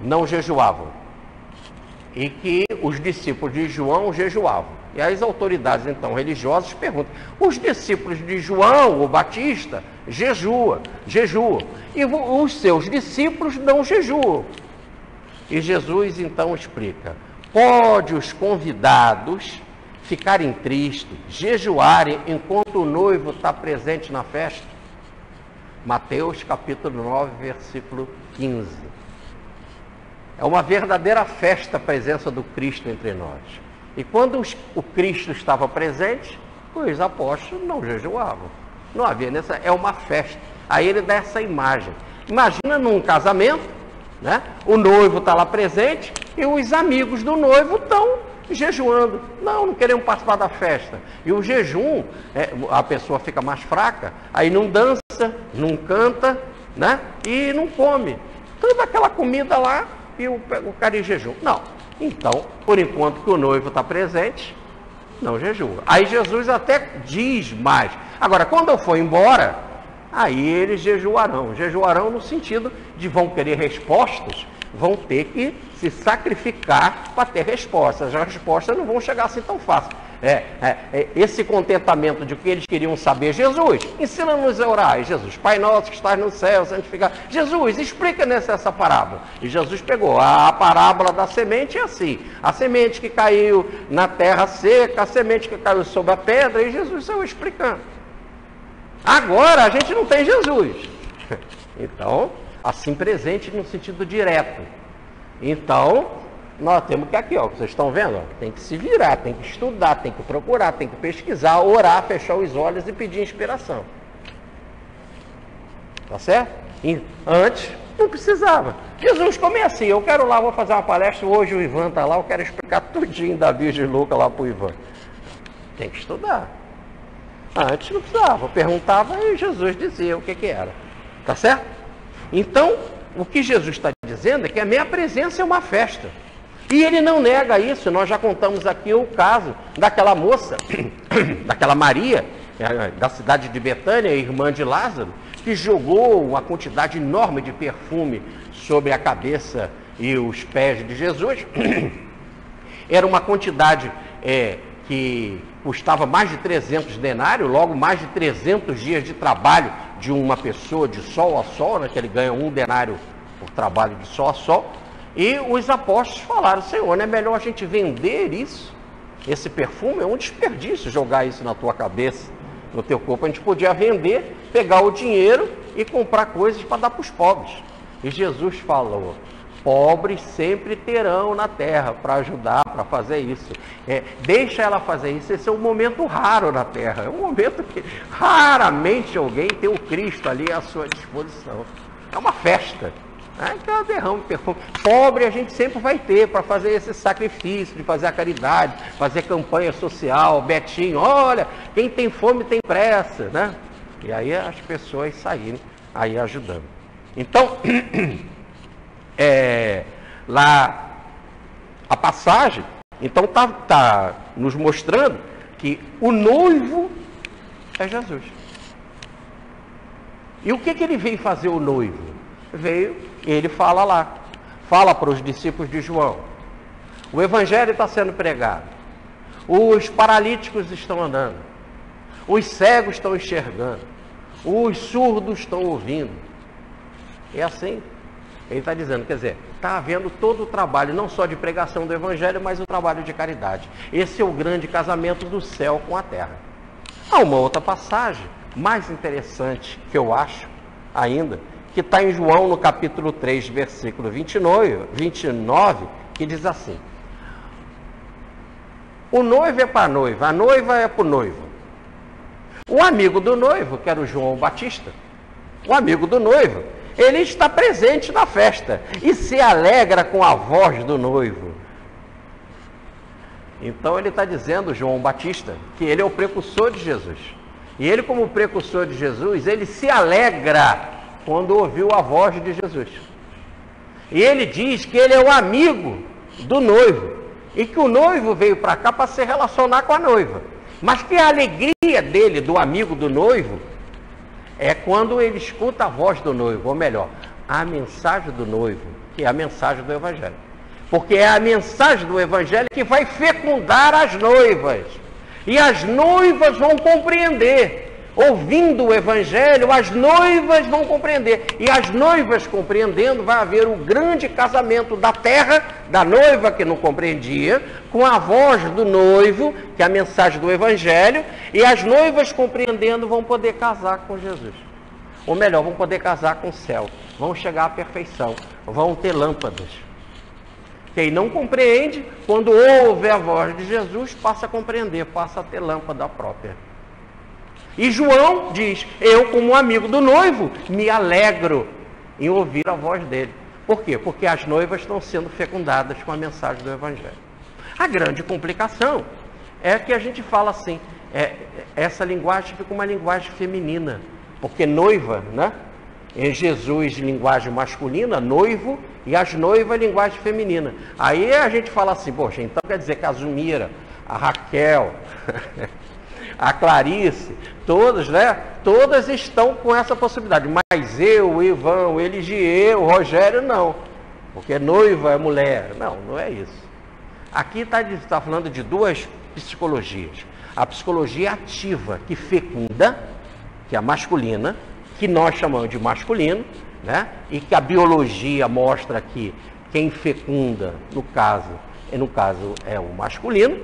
não jejuavam, e que os discípulos de João jejuavam. E as autoridades, então, religiosas perguntam, os discípulos de João, o Batista, jejuam, e os seus discípulos não jejuam. E Jesus, então, explica, pode os convidados ficarem tristes, jejuarem, enquanto o noivo está presente na festa? Mateus, capítulo 9, versículo 15. É uma verdadeira festa a presença do Cristo entre nós. E quando o Cristo estava presente, os apóstolos não jejuavam. Não havia nessa, é uma festa. Aí ele dá essa imagem. Imagina num casamento, né? O noivo está lá presente e os amigos do noivo estão jejuando. Não queremos participar da festa. E o jejum, a pessoa fica mais fraca, aí não dança, não canta, né? E não come. Toda aquela comida lá, e o cara em jejum. Não. Então, por enquanto que o noivo está presente, não jejua. Aí Jesus até diz mais. Agora, quando eu for embora, aí eles jejuarão. Jejuarão no sentido de vão querer respostas, vão ter que se sacrificar para ter respostas. As respostas não vão chegar assim tão fácil. Esse contentamento de que eles queriam saber, Jesus, ensina-nos a orar. E Jesus, Pai nosso que estás no céu, santificado. Jesus, explica-nos essa parábola. E Jesus pegou a parábola da semente, é assim. A semente que caiu na terra seca, a semente que caiu sobre a pedra, e Jesus saiu explicando. Agora a gente não tem Jesus. Então, assim presente no sentido direto. Então, nós temos que aqui, ó, vocês estão vendo? Ó, tem que se virar, tem que estudar, tem que procurar, tem que pesquisar, orar, fechar os olhos e pedir inspiração. Tá certo? E antes, não precisava. Jesus, como é assim? Eu quero lá, vou fazer uma palestra, hoje o Ivan está lá, eu quero explicar tudinho da Virgem Louca lá para o Ivan. Tem que estudar. Antes não precisava, eu perguntava e Jesus dizia o que era. Tá certo? Então, o que Jesus está dizendo é que a minha presença é uma festa. E ele não nega isso. Nós já contamos aqui o caso daquela moça, daquela Maria, da cidade de Betânia, irmã de Lázaro, que jogou uma quantidade enorme de perfume sobre a cabeça e os pés de Jesus. Era uma quantidade que custava mais de 300 denários, logo mais de 300 dias de trabalho de uma pessoa de sol a sol, né, que ele ganha 1 denário por trabalho de sol a sol. E os apóstolos falaram, Senhor, não é melhor a gente vender isso? Esse perfume é um desperdício jogar isso na tua cabeça, no teu corpo. A gente podia vender, pegar o dinheiro e comprar coisas para dar para os pobres. E Jesus falou, pobres sempre terão na terra para ajudar, para fazer isso. Deixa ela fazer isso. Esse é um momento raro na terra. É um momento que raramente alguém tem o Cristo ali à sua disposição. É uma festa. Então derrama perfume. Pobre a gente sempre vai ter para fazer esse sacrifício, de fazer a caridade, fazer campanha social. Betinho, olha, quem tem fome tem pressa, né? E aí as pessoas saírem aí ajudando. Então, lá a passagem, então tá nos mostrando que o noivo é Jesus. E o que ele veio fazer, o noivo? Ele fala lá, fala para os discípulos de João. O evangelho está sendo pregado. Os paralíticos estão andando. Os cegos estão enxergando. Os surdos estão ouvindo. É assim. Ele está dizendo, quer dizer, está havendo todo o trabalho, não só de pregação do evangelho, mas o trabalho de caridade. Esse é o grande casamento do céu com a terra. Há uma outra passagem mais interessante, que eu acho ainda, que está em João, no capítulo 3, versículo 29, que diz assim: o noivo é para a noiva é para o noivo. O amigo do noivo, que era o João Batista, o amigo do noivo, ele está presente na festa e se alegra com a voz do noivo. Então ele está dizendo, João Batista, que ele é o precursor de Jesus. E ele, como precursor de Jesus, ele se alegra quando ouviu a voz de Jesus. E ele diz que ele é o amigo do noivo. E que o noivo veio para cá para se relacionar com a noiva. Mas que a alegria dele, do amigo do noivo, é quando ele escuta a voz do noivo. Ou melhor, a mensagem do noivo, que é a mensagem do evangelho. Porque é a mensagem do evangelho que vai fecundar as noivas. E as noivas vão compreender. Ouvindo o evangelho, as noivas vão compreender. E as noivas compreendendo, vai haver o grande casamento da terra, da noiva que não compreendia, com a voz do noivo, que é a mensagem do evangelho, e as noivas compreendendo vão poder casar com Jesus. Ou melhor, vão poder casar com o céu. Vão chegar à perfeição. Vão ter lâmpadas. Quem não compreende, quando ouve a voz de Jesus, passa a compreender, passa a ter lâmpada própria. E João diz, eu como amigo do noivo, me alegro em ouvir a voz dele. Por quê? Porque as noivas estão sendo fecundadas com a mensagem do evangelho. A grande complicação é que a gente fala assim, essa linguagem fica uma linguagem feminina. Porque noiva, né? Em Jesus, linguagem masculina, noivo, e as noivas, linguagem feminina. Aí a gente fala assim, poxa, então quer dizer que a Zumira, a Raquel, a Clarice, todas, né? Todas estão com essa possibilidade. Mas eu, o Ivan, o Eligier, o Rogério, não. Porque noiva é mulher. Não, não é isso. Aqui está falando de duas psicologias. A psicologia ativa, que fecunda, que é a masculina, que nós chamamos de masculino, né? E que a biologia mostra que quem fecunda, no caso é o masculino,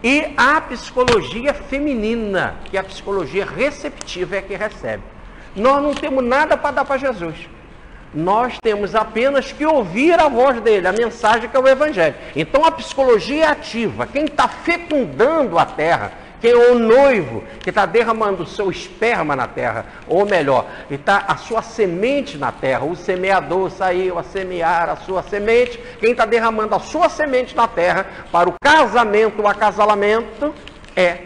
e a psicologia feminina, que é a psicologia receptiva, é que recebe. Nós não temos nada para dar para Jesus. Nós temos apenas que ouvir a voz dele, a mensagem que é o evangelho. Então a psicologia é ativa, quem está fecundando a terra, quem é o noivo, que está derramando o seu esperma na terra, ou melhor, está a sua semente na terra, o semeador saiu a semear a sua semente, quem está derramando a sua semente na terra para o casamento, o acasalamento, é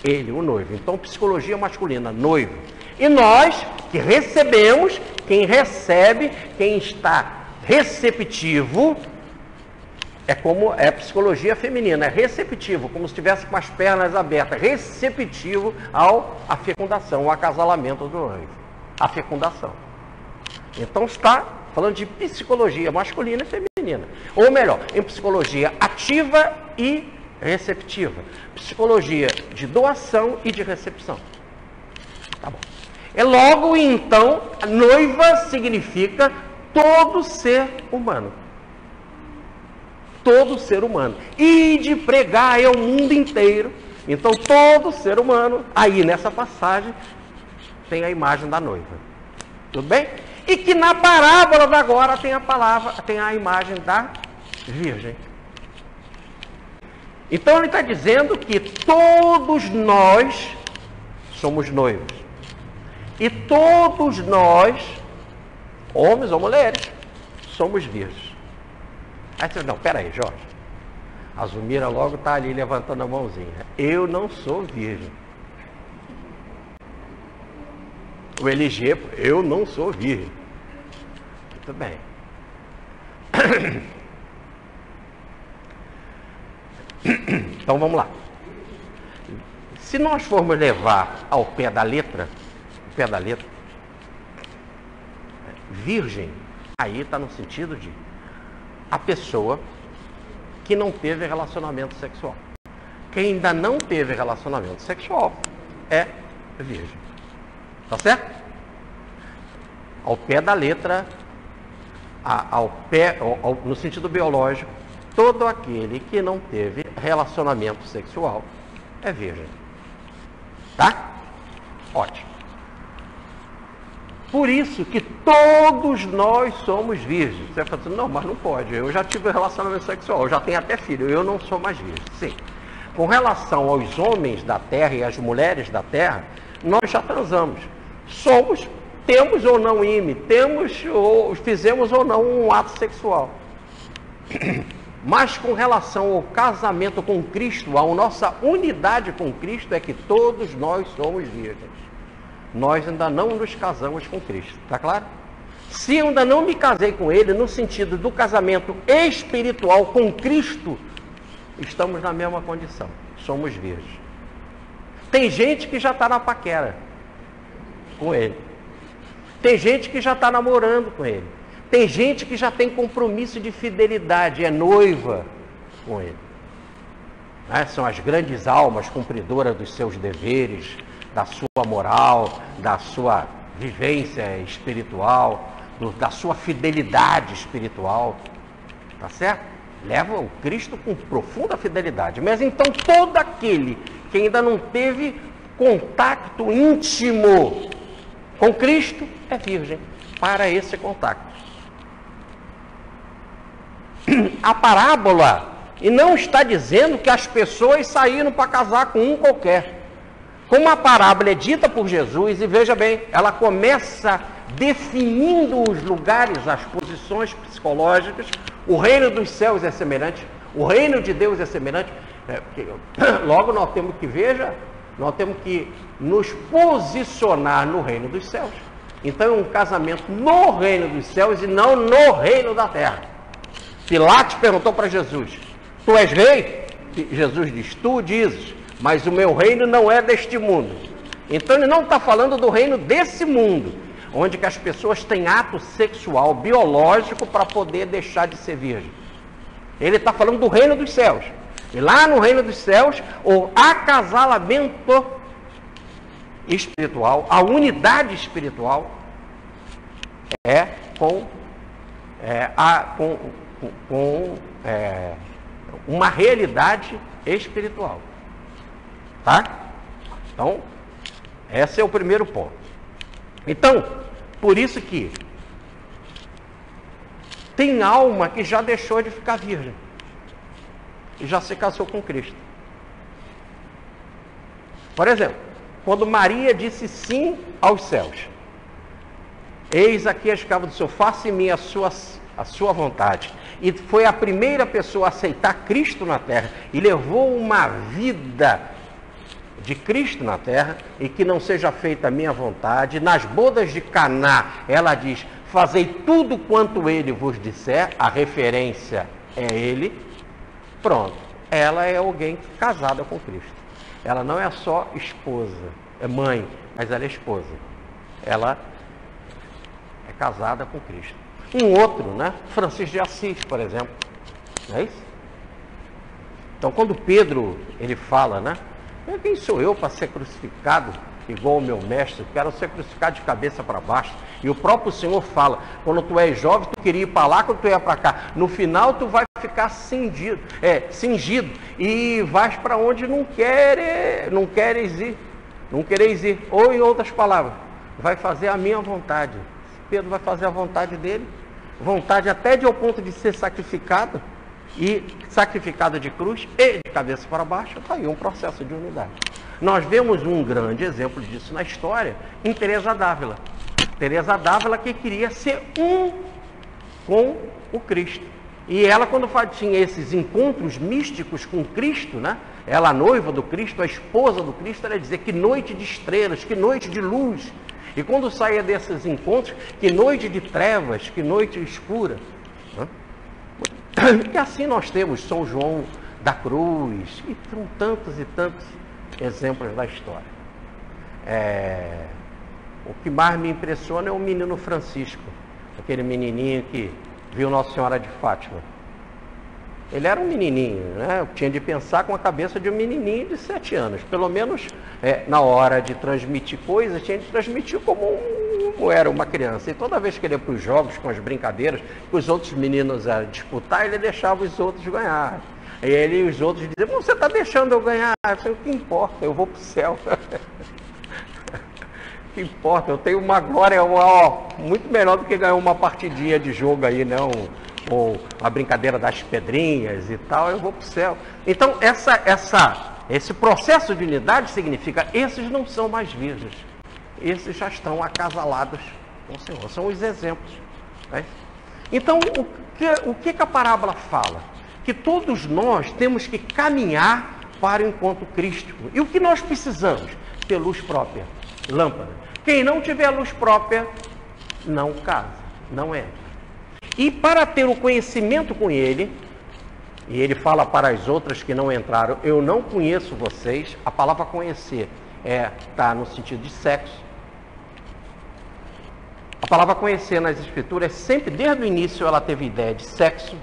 ele, o noivo. Então, psicologia masculina, noivo. E nós que recebemos, quem recebe, quem está receptivo, é psicologia feminina, é receptivo, como se estivesse com as pernas abertas, receptivo à fecundação, ao acasalamento do noivo, a fecundação. Então está falando de psicologia masculina e feminina, ou melhor, em psicologia ativa e receptiva, psicologia de doação e de recepção. Tá bom. Logo então, a noiva significa todo ser humano. Todo ser humano. E de pregar ao mundo inteiro. Então, todo ser humano, aí nessa passagem, tem a imagem da noiva. Tudo bem? E que na parábola da agora tem a imagem da virgem. Então ele está dizendo que todos nós somos noivos. E todos nós, homens ou mulheres, somos virgens. Aí você diz, não, peraí, Jorge. A Zumira logo está ali levantando a mãozinha. Eu não sou virgem. O LG, eu não sou virgem. Muito bem. Então vamos lá. Se nós formos levar ao pé da letra, virgem, aí está no sentido de a pessoa que não teve relacionamento sexual. Quem ainda não teve relacionamento sexual é virgem. Tá certo? Ao pé da letra, no sentido biológico, todo aquele que não teve relacionamento sexual é virgem. Tá? Ótimo. Por isso que todos nós somos virgens. Você vai falar assim, não, mas não pode. Eu já tive relacionamento sexual, eu já tenho até filho, eu não sou mais virgem. Sim. Com relação aos homens da terra e às mulheres da terra, nós já transamos. Temos ou não ímã, fizemos ou não um ato sexual. Mas com relação ao casamento com Cristo, a nossa unidade com Cristo é que todos nós somos virgens. Nós ainda não nos casamos com Cristo, tá claro? Se eu ainda não me casei com Ele, no sentido do casamento espiritual com Cristo, estamos na mesma condição, somos virgens. Tem gente que já está na paquera com Ele. Tem gente que já está namorando com Ele. Tem gente que já tem compromisso de fidelidade, é noiva com Ele. São as grandes almas cumpridoras dos seus deveres, da sua moral, da sua vivência espiritual, da sua fidelidade espiritual. Tá certo? Levam o Cristo com profunda fidelidade. Mas então todo aquele que ainda não teve contato íntimo com Cristo é virgem para esse contato. A parábola, e não está dizendo que as pessoas saíram para casar com um qualquer. Como a parábola é dita por Jesus, e veja bem, ela começa definindo os lugares, as posições psicológicas. O reino dos céus é semelhante, o reino de Deus é semelhante. Logo nós temos que nos posicionar no reino dos céus. Então é um casamento no reino dos céus e não no reino da terra. Pilatos perguntou para Jesus, tu és rei? Jesus diz, tu dizes, mas o meu reino não é deste mundo. Então ele não está falando do reino desse mundo, onde que as pessoas têm ato sexual biológico para poder deixar de ser virgem. Ele está falando do reino dos céus. E lá no reino dos céus, o acasalamento espiritual, a unidade espiritual é com uma realidade espiritual. Tá? Então, esse é o primeiro ponto. Então, por isso que tem alma que já deixou de ficar virgem e já se casou com Cristo. Por exemplo, quando Maria disse sim aos céus, eis aqui a escrava do Senhor, faça em mim a sua vontade. E foi a primeira pessoa a aceitar Cristo na terra e levou uma vida de Cristo na terra, e que não seja feita a minha vontade. Nas bodas de Caná, ela diz, fazei tudo quanto ele vos disser, a referência é ele. Pronto, ela é alguém casada com Cristo. Ela não é só esposa, é mãe, mas ela é esposa. Ela é casada com Cristo. Um outro, né? Francisco de Assis, por exemplo. Não é isso? Então, quando Pedro, ele fala, né? Quem sou eu para ser crucificado igual o meu mestre? Quero ser crucificado de cabeça para baixo. E o próprio Senhor fala, quando tu és jovem, tu queria ir para lá, quando tu ia para cá. No final, tu vai ficar cingido e vais para onde não queres ir. Ou, em outras palavras, vai fazer a minha vontade. Pedro vai fazer a vontade dele, vontade até de ao ponto de ser sacrificado, e sacrificado de cruz e de cabeça para baixo. Está aí um processo de unidade. Nós vemos um grande exemplo disso na história em Teresa d'Ávila. Teresa d'Ávila que queria ser um com o Cristo. E ela, quando tinha esses encontros místicos com Cristo, né? Ela, a noiva do Cristo, a esposa do Cristo, ela dizia: que noite de estrelas, que noite de luz. E quando saía desses encontros, que noite de trevas, que noite escura. Né? E assim nós temos São João da Cruz, e são tantos e tantos exemplos da história. O que mais me impressiona é o menino Francisco, aquele menininho que viu Nossa Senhora de Fátima. Ele era um menininho, né? Eu tinha de pensar com a cabeça de um menininho de 7 anos. Pelo menos na hora de transmitir coisas, tinha de transmitir como era uma criança. E toda vez que ele ia para os jogos, com as brincadeiras, que os outros meninos a disputar, ele deixava os outros ganhar. E ele e os outros diziam: você está deixando eu ganhar? Eu falei: o que importa? Eu vou para o céu. O que importa? Eu tenho uma glória muito melhor do que ganhar uma partidinha de jogo aí, né? Ou a brincadeira das pedrinhas e tal, eu vou para o céu. Então, esse processo de unidade significa: esses não são mais virgens, esses já estão acasalados com o Senhor. São os exemplos. Né? Então, o que a parábola fala? Que todos nós temos que caminhar para o encontro crístico. E o que nós precisamos? Ter luz própria, lâmpada. Quem não tiver luz própria, não casa, não entra. E para ter o conhecimento com ele, e ele fala para as outras que não entraram: eu não conheço vocês. A palavra conhecer está no sentido de sexo. A palavra conhecer nas escrituras, sempre desde o início, ela teve ideia de sexo.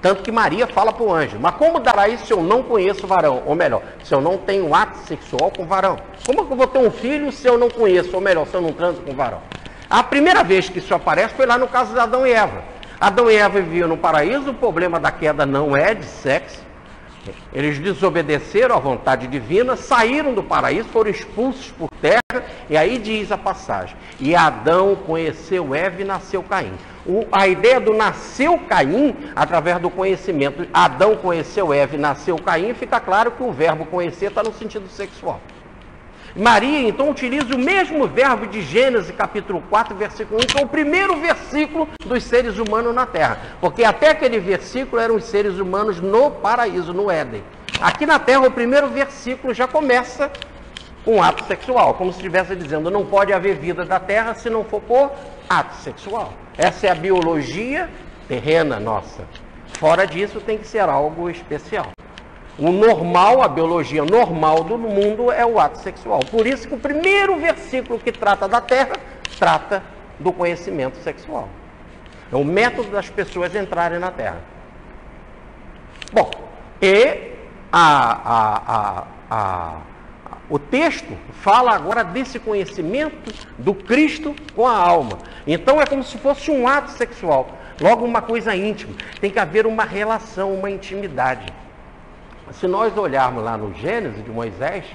Tanto que Maria fala para o anjo: mas como dará isso se eu não conheço varão? Ou melhor, se eu não tenho ato sexual com varão? Como que eu vou ter um filho se eu não conheço? Ou melhor, se eu não transo com varão? A primeira vez que isso aparece foi lá no caso de Adão e Eva. Adão e Eva viviam no paraíso. O problema da queda não é de sexo. Eles desobedeceram à vontade divina, saíram do paraíso, foram expulsos por terra. E aí diz a passagem: e Adão conheceu Eva e nasceu Caim. A ideia do nasceu Caim, através do conhecimento. Adão conheceu Eva e nasceu Caim. Fica claro que o verbo conhecer está no sentido sexual. Maria, então, utiliza o mesmo verbo de Gênesis, capítulo 4, versículo 1, que é o primeiro versículo dos seres humanos na Terra. Porque até aquele versículo eram os seres humanos no paraíso, no Éden. Aqui na Terra, o primeiro versículo já começa com ato sexual, como se estivesse dizendo: não pode haver vida da Terra se não for por ato sexual. Essa é a biologia terrena nossa. Fora disso, tem que ser algo especial. O normal, a biologia normal do mundo é o ato sexual. Por isso que o primeiro versículo que trata da Terra, trata do conhecimento sexual. É o método das pessoas entrarem na Terra. Bom, e o texto fala agora desse conhecimento do Cristo com a alma. Então é como se fosse um ato sexual. Logo, uma coisa íntima. Tem que haver uma relação, uma intimidade. Se nós olharmos lá no Gênesis de Moisés,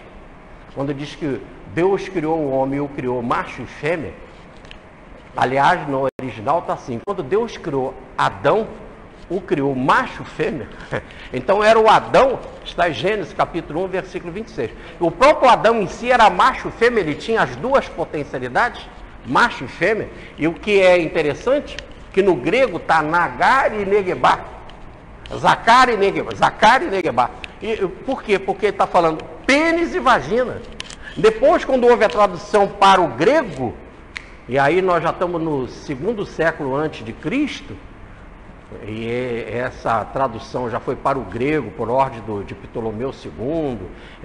quando diz que Deus criou o homem e o criou macho e fêmea, aliás, no original está assim: quando Deus criou Adão, o criou macho e fêmea. Então era o Adão, está em Gênesis capítulo 1, versículo 26. O próprio Adão em si era macho e fêmea, ele tinha as duas potencialidades, macho e fêmea. E o que é interessante, que no grego está Nagar e Negebá. Zakar e Negebá. E por quê? Porque ele está falando pênis e vagina. Depois, quando houve a tradução para o grego, e aí nós já estamos no 2º século antes de Cristo, e essa tradução já foi para o grego por ordem de Ptolomeu II,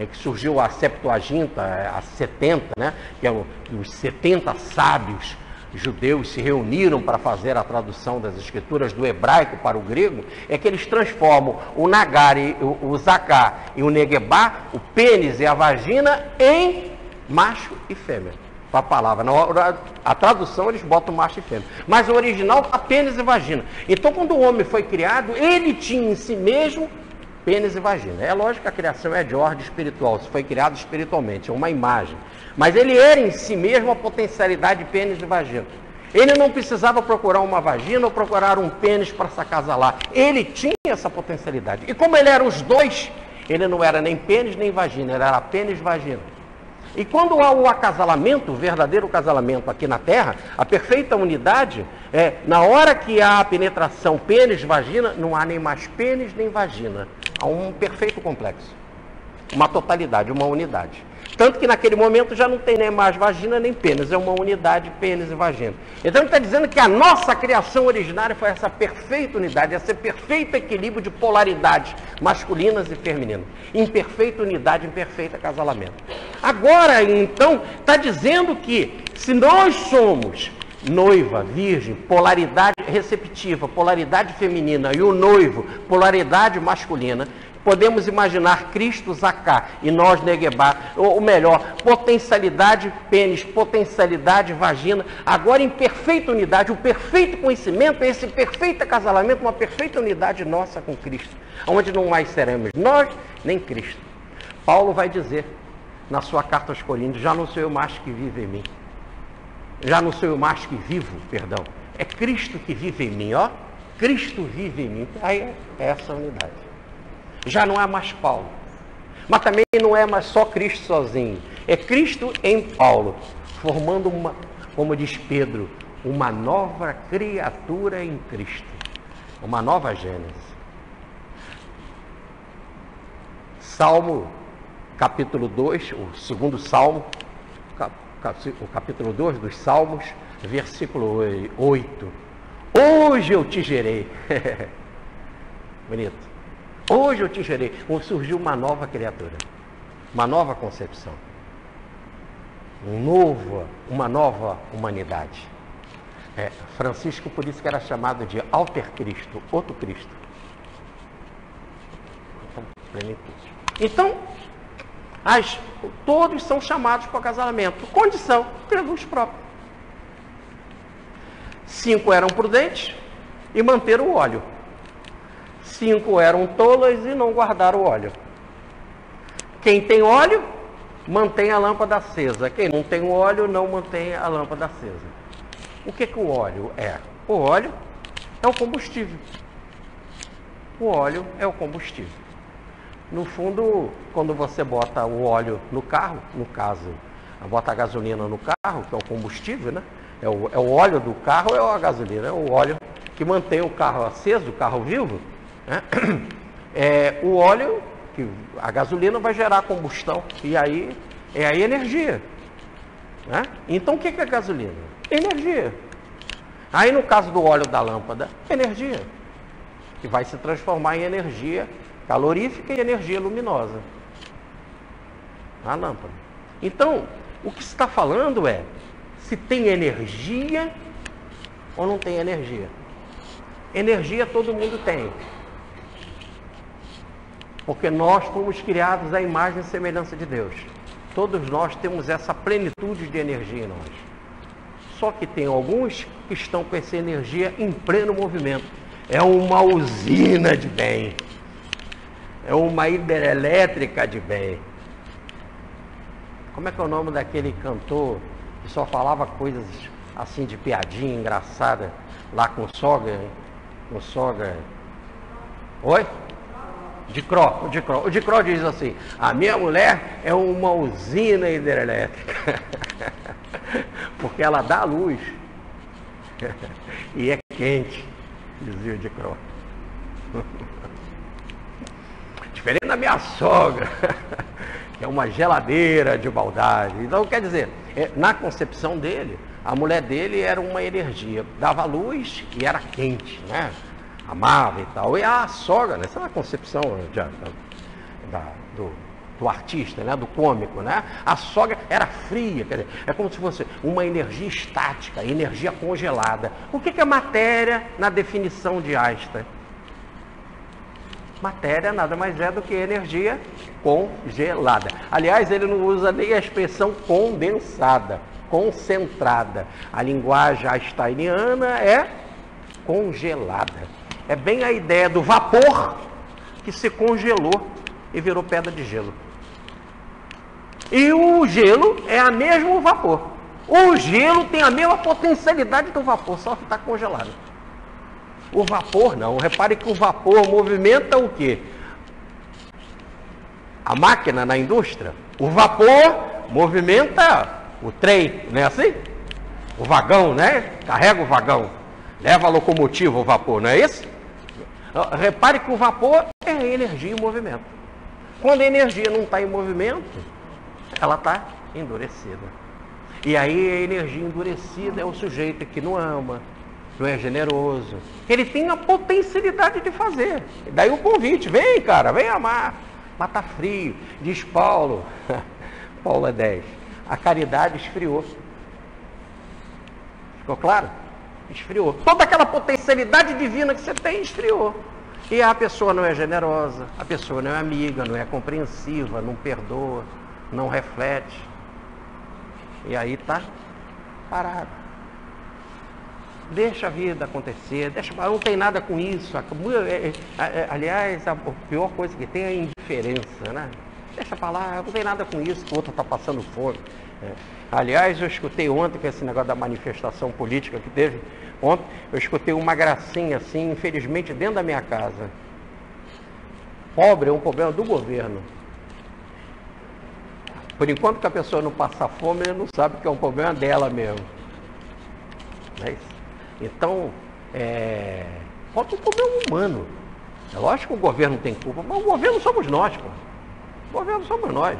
que surgiu a Septuaginta, a 70, né? Que é os 70 sábios judeus se reuniram para fazer a tradução das escrituras do hebraico para o grego. É que eles transformam o Nagar, o Zakar e o Negebá, o pênis e a vagina, em macho e fêmea. A palavra, na hora, a tradução eles botam macho e fêmea, mas o original está pênis e vagina. Então, quando o homem foi criado, ele tinha em si mesmo pênis e vagina. É lógico que a criação é de ordem espiritual, se foi criado espiritualmente, é uma imagem. Mas ele era em si mesmo a potencialidade de pênis e vagina. Ele não precisava procurar uma vagina ou procurar um pênis para se acasalar. Ele tinha essa potencialidade. E como ele era os dois, ele não era nem pênis nem vagina, ele era pênis e vagina. E quando há o acasalamento, o verdadeiro casalamento aqui na Terra, a perfeita unidade, na hora que há a penetração pênis-vagina, não há nem mais pênis nem vagina. Há um perfeito complexo. Uma totalidade, uma unidade. Tanto que naquele momento já não tem nem mais vagina nem pênis, é uma unidade pênis e vagina. Então ele está dizendo que a nossa criação originária foi essa perfeita unidade, esse perfeito equilíbrio de polaridades masculinas e femininas. Em perfeita unidade, em perfeito acasalamento. Agora, então, está dizendo que se nós somos noiva, virgem, polaridade receptiva, polaridade feminina, e o noivo, polaridade masculina, podemos imaginar Cristo Zacá e nós Neguebá, ou melhor, potencialidade pênis, potencialidade vagina, agora em perfeita unidade, o perfeito conhecimento, esse perfeito acasalamento, uma perfeita unidade nossa com Cristo, onde não mais seremos nós nem Cristo. Paulo vai dizer na sua carta aos Coríntios, já não sou eu mais que vive em mim, já não sou eu mais que vivo, perdão, é Cristo que vive em mim, ó, Cristo vive em mim, aí é essa unidade. Já não é mais Paulo, mas também não é mais só Cristo sozinho, é Cristo em Paulo, formando uma, como diz Pedro, uma nova criatura em Cristo, uma nova Gênese. Salmo, capítulo 2, o segundo Salmo, o capítulo 2 dos Salmos, versículo 8. Hoje eu te gerei. Bonito. Hoje eu te gerei. Surgiu uma nova criatura, uma nova concepção, uma nova humanidade. Francisco, por isso que era chamado de Alter Cristo, outro Cristo. Então, todos são chamados para o casamento. Condição, ter luz própria. 5 eram prudentes e manteram o óleo. 5 eram tolas e não guardaram o óleo. Quem tem óleo, mantém a lâmpada acesa. Quem não tem óleo, não mantém a lâmpada acesa. O que o óleo é? O óleo é o combustível. O óleo é o combustível. No fundo, quando você bota o óleo no carro, no caso, bota a gasolina no carro, que é o combustível, né? É o óleo do carro, é a gasolina, é o óleo que mantém o carro aceso, o carro vivo. O óleo, a gasolina vai gerar combustão, e aí é a energia. Né? Então o que é a gasolina? Energia. Aí no caso do óleo da lâmpada, energia, que vai se transformar em energia calorífica e energia luminosa. A lâmpada. Então, o que se está falando é se tem energia ou não tem energia. Energia todo mundo tem. Porque nós fomos criados à imagem e semelhança de Deus. Todos nós temos essa plenitude de energia em nós. Só que tem alguns que estão com essa energia em pleno movimento. É uma usina de bem. É uma hidrelétrica de bem. Como é que é o nome daquele cantor que só falava coisas assim de piadinha engraçada lá com sogra? Com sogra. Oi? De Cró. O de Cró diz assim: a minha mulher é uma usina hidrelétrica. Porque ela dá luz. E é quente, dizia o de Cró. Diferente da minha sogra, que é uma geladeira de maldade. Então, quer dizer, na concepção dele, a mulher dele era uma energia, dava luz e era quente, né? Amava e tal. E a sogra, né? Essa é a concepção do artista, né? Do cômico, né? A sogra era fria, quer dizer, é como se fosse uma energia estática, energia congelada. O que é matéria na definição de Einstein? Matéria nada mais é do que energia congelada. Aliás, ele não usa nem a expressão condensada, concentrada. A linguagem einsteiniana é congelada. É bem a ideia do vapor que se congelou e virou pedra de gelo. E o gelo é o mesmo vapor. O gelo tem a mesma potencialidade do vapor, só que está congelado. O vapor não. Repare que o vapor movimenta o quê? A máquina na indústria. O vapor movimenta o trem, não é assim? O vagão, né? Carrega o vagão. Leva a locomotiva, o vapor, não é isso? Repare que o vapor é energia em movimento. Quando a energia não está em movimento, ela está endurecida. E aí a energia endurecida é o sujeito que não ama, não é generoso. Ele tem a potencialidade de fazer. E daí o convite, vem cara, vem amar. Mas está frio. Diz Paulo, Paulo é 10, a caridade esfriou. Ficou claro? Esfriou. Toda aquela potencialidade divina que você tem, esfriou. E a pessoa não é generosa, a pessoa não é amiga, não é compreensiva, não perdoa, não reflete. E aí está parado. Deixa a vida acontecer, não tem nada com isso. Aliás, a pior coisa que tem é a indiferença, né? Deixa pra lá, não tem nada com isso, que o outro está passando fome. Aliás, eu escutei ontem, que esse negócio da manifestação política que teve ontem, eu escutei uma gracinha assim, infelizmente, dentro da minha casa. Pobre é um problema do governo. Por enquanto que a pessoa não passa fome, ele não sabe que é um problema dela mesmo. Não é isso? Então, falta um problema humano. É lógico que o governo tem culpa, mas o governo somos nós, pô. O governo somos nós.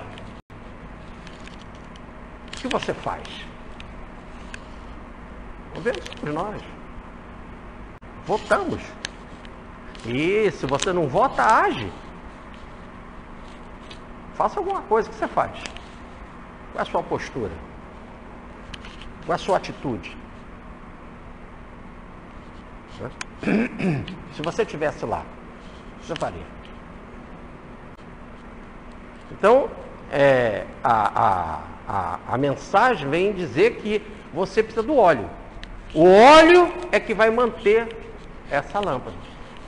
O que você faz? O governo somos nós. Votamos. E se você não vota, age. Faça alguma coisa. O que você faz? Qual é a sua postura? Qual é a sua atitude? Se você estivesse lá, o que você faria? Então, a mensagem vem dizer que você precisa do óleo. O óleo é que vai manter essa lâmpada.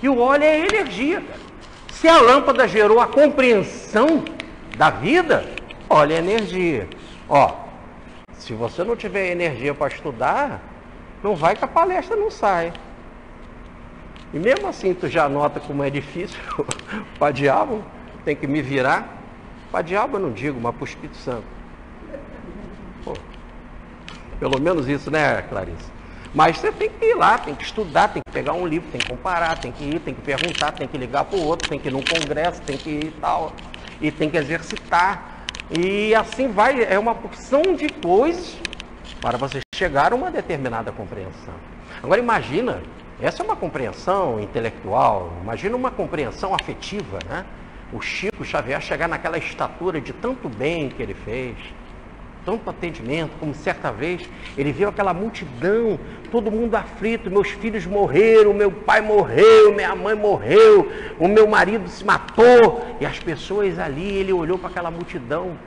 E o óleo é energia, cara. Se a lâmpada gerou a compreensão da vida, óleo é energia. Ó, se você não tiver energia para estudar, não vai que a palestra não sai. E mesmo assim tu já nota como é difícil para diabo, tem que me virar. Para diabo eu não digo, mas para o Espírito Santo. Pô, pelo menos isso, né, Clarice? Mas você tem que ir lá, tem que estudar, tem que pegar um livro, tem que comparar, tem que ir, tem que perguntar, tem que ligar para o outro, tem que ir num congresso, tem que ir e tal, e tem que exercitar. E assim vai, é uma porção de coisas para você chegar a uma determinada compreensão. Agora imagina, essa é uma compreensão intelectual, imagina uma compreensão afetiva, né? O Chico Xavier chegar naquela estatura de tanto bem que ele fez, tanto atendimento, como certa vez ele viu aquela multidão, todo mundo aflito, meus filhos morreram, meu pai morreu, minha mãe morreu, o meu marido se matou, e as pessoas ali, ele olhou para aquela multidão,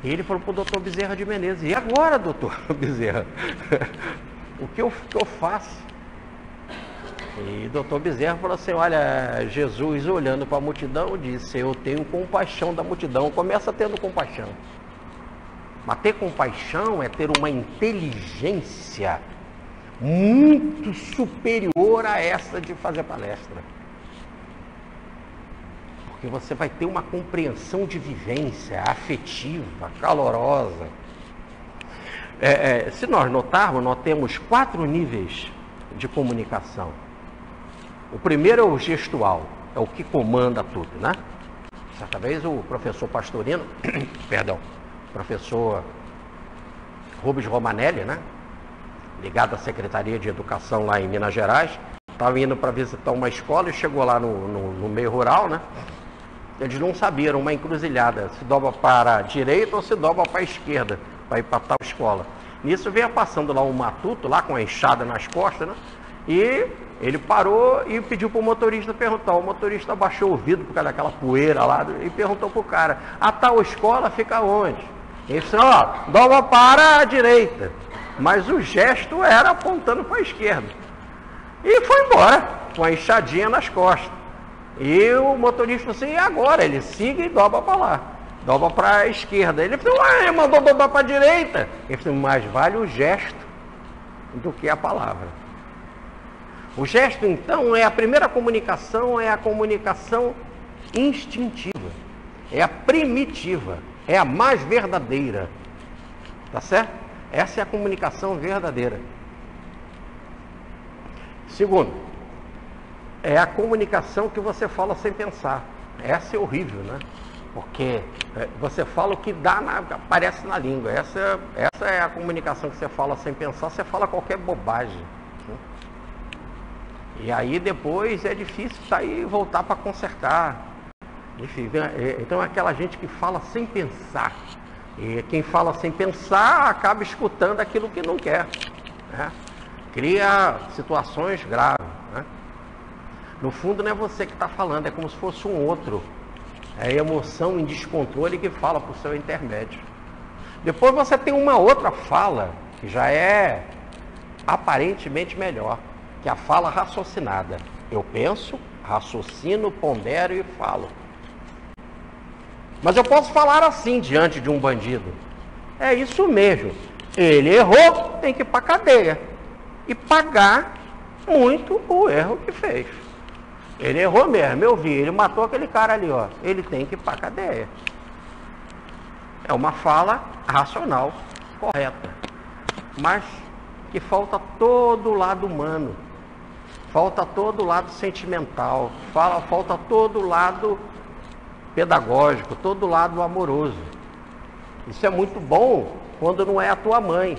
e ele falou para o doutor Bezerra de Menezes, e agora, doutor Bezerra, o que eu faço? E o doutor Bezerra falou assim, olha, Jesus olhando para a multidão disse, eu tenho compaixão da multidão, começa tendo compaixão. Mas ter compaixão é ter uma inteligência muito superior a essa de fazer palestra. Porque você vai ter uma compreensão de vivência afetiva, calorosa. Se nós notarmos, nós temos 4 níveis de comunicação. O primeiro é o gestual, é o que comanda tudo, né? Certa vez o professor Pastorino, perdão, professor Rubens Romanelli, né? Ligado à Secretaria de Educação lá em Minas Gerais, estava indo para visitar uma escola e chegou lá no meio rural, né? Eles não sabiam, uma encruzilhada, se dobra para a direita ou se dobra para a esquerda, para ir para tal escola. Nisso veio passando lá um matuto, lá com a enxada nas costas, né? E ele parou e pediu para o motorista perguntar. O motorista abaixou o vidro por causa daquela poeira lá e perguntou para o cara, a tal escola fica onde? Ele disse, ó, dobra para a direita. Mas o gesto era apontando para a esquerda. E foi embora, com a enxadinha nas costas. E o motorista falou assim, e agora? Ele siga e dobra para lá. Dobra para a esquerda. Ele falou, ele mandou dobrar para a direita. Ele falou, mais vale o gesto do que a palavra. O gesto, então, é a primeira comunicação, é a comunicação instintiva. É a primitiva. É a mais verdadeira. Tá certo? Essa é a comunicação verdadeira. Segundo, é a comunicação que você fala sem pensar. Essa é horrível, né? Porque você fala o que dá, aparece na língua. Essa é a comunicação que você fala sem pensar, você fala qualquer bobagem. Né? E aí depois é difícil sair e voltar para consertar. Enfim, então é aquela gente que fala sem pensar. E quem fala sem pensar acaba escutando aquilo que não quer. Né? Cria situações graves. Né? No fundo não é você que está falando, é como se fosse um outro. É a emoção em descontrole que fala por seu intermédio. Depois você tem uma outra fala, que já é aparentemente melhor, que é a fala raciocinada. Eu penso, raciocino, pondero e falo. Mas eu posso falar assim diante de um bandido. É isso mesmo. Ele errou, tem que ir para a cadeia. E pagar muito o erro que fez. Ele errou mesmo, eu vi, ele matou aquele cara ali, ó. Ele tem que ir para a cadeia. É uma fala racional, correta. Mas que falta todo o lado humano. Falta todo o lado sentimental. Falta todo o lado pedagógico, todo o lado amoroso. Isso é muito bom quando não é a tua mãe.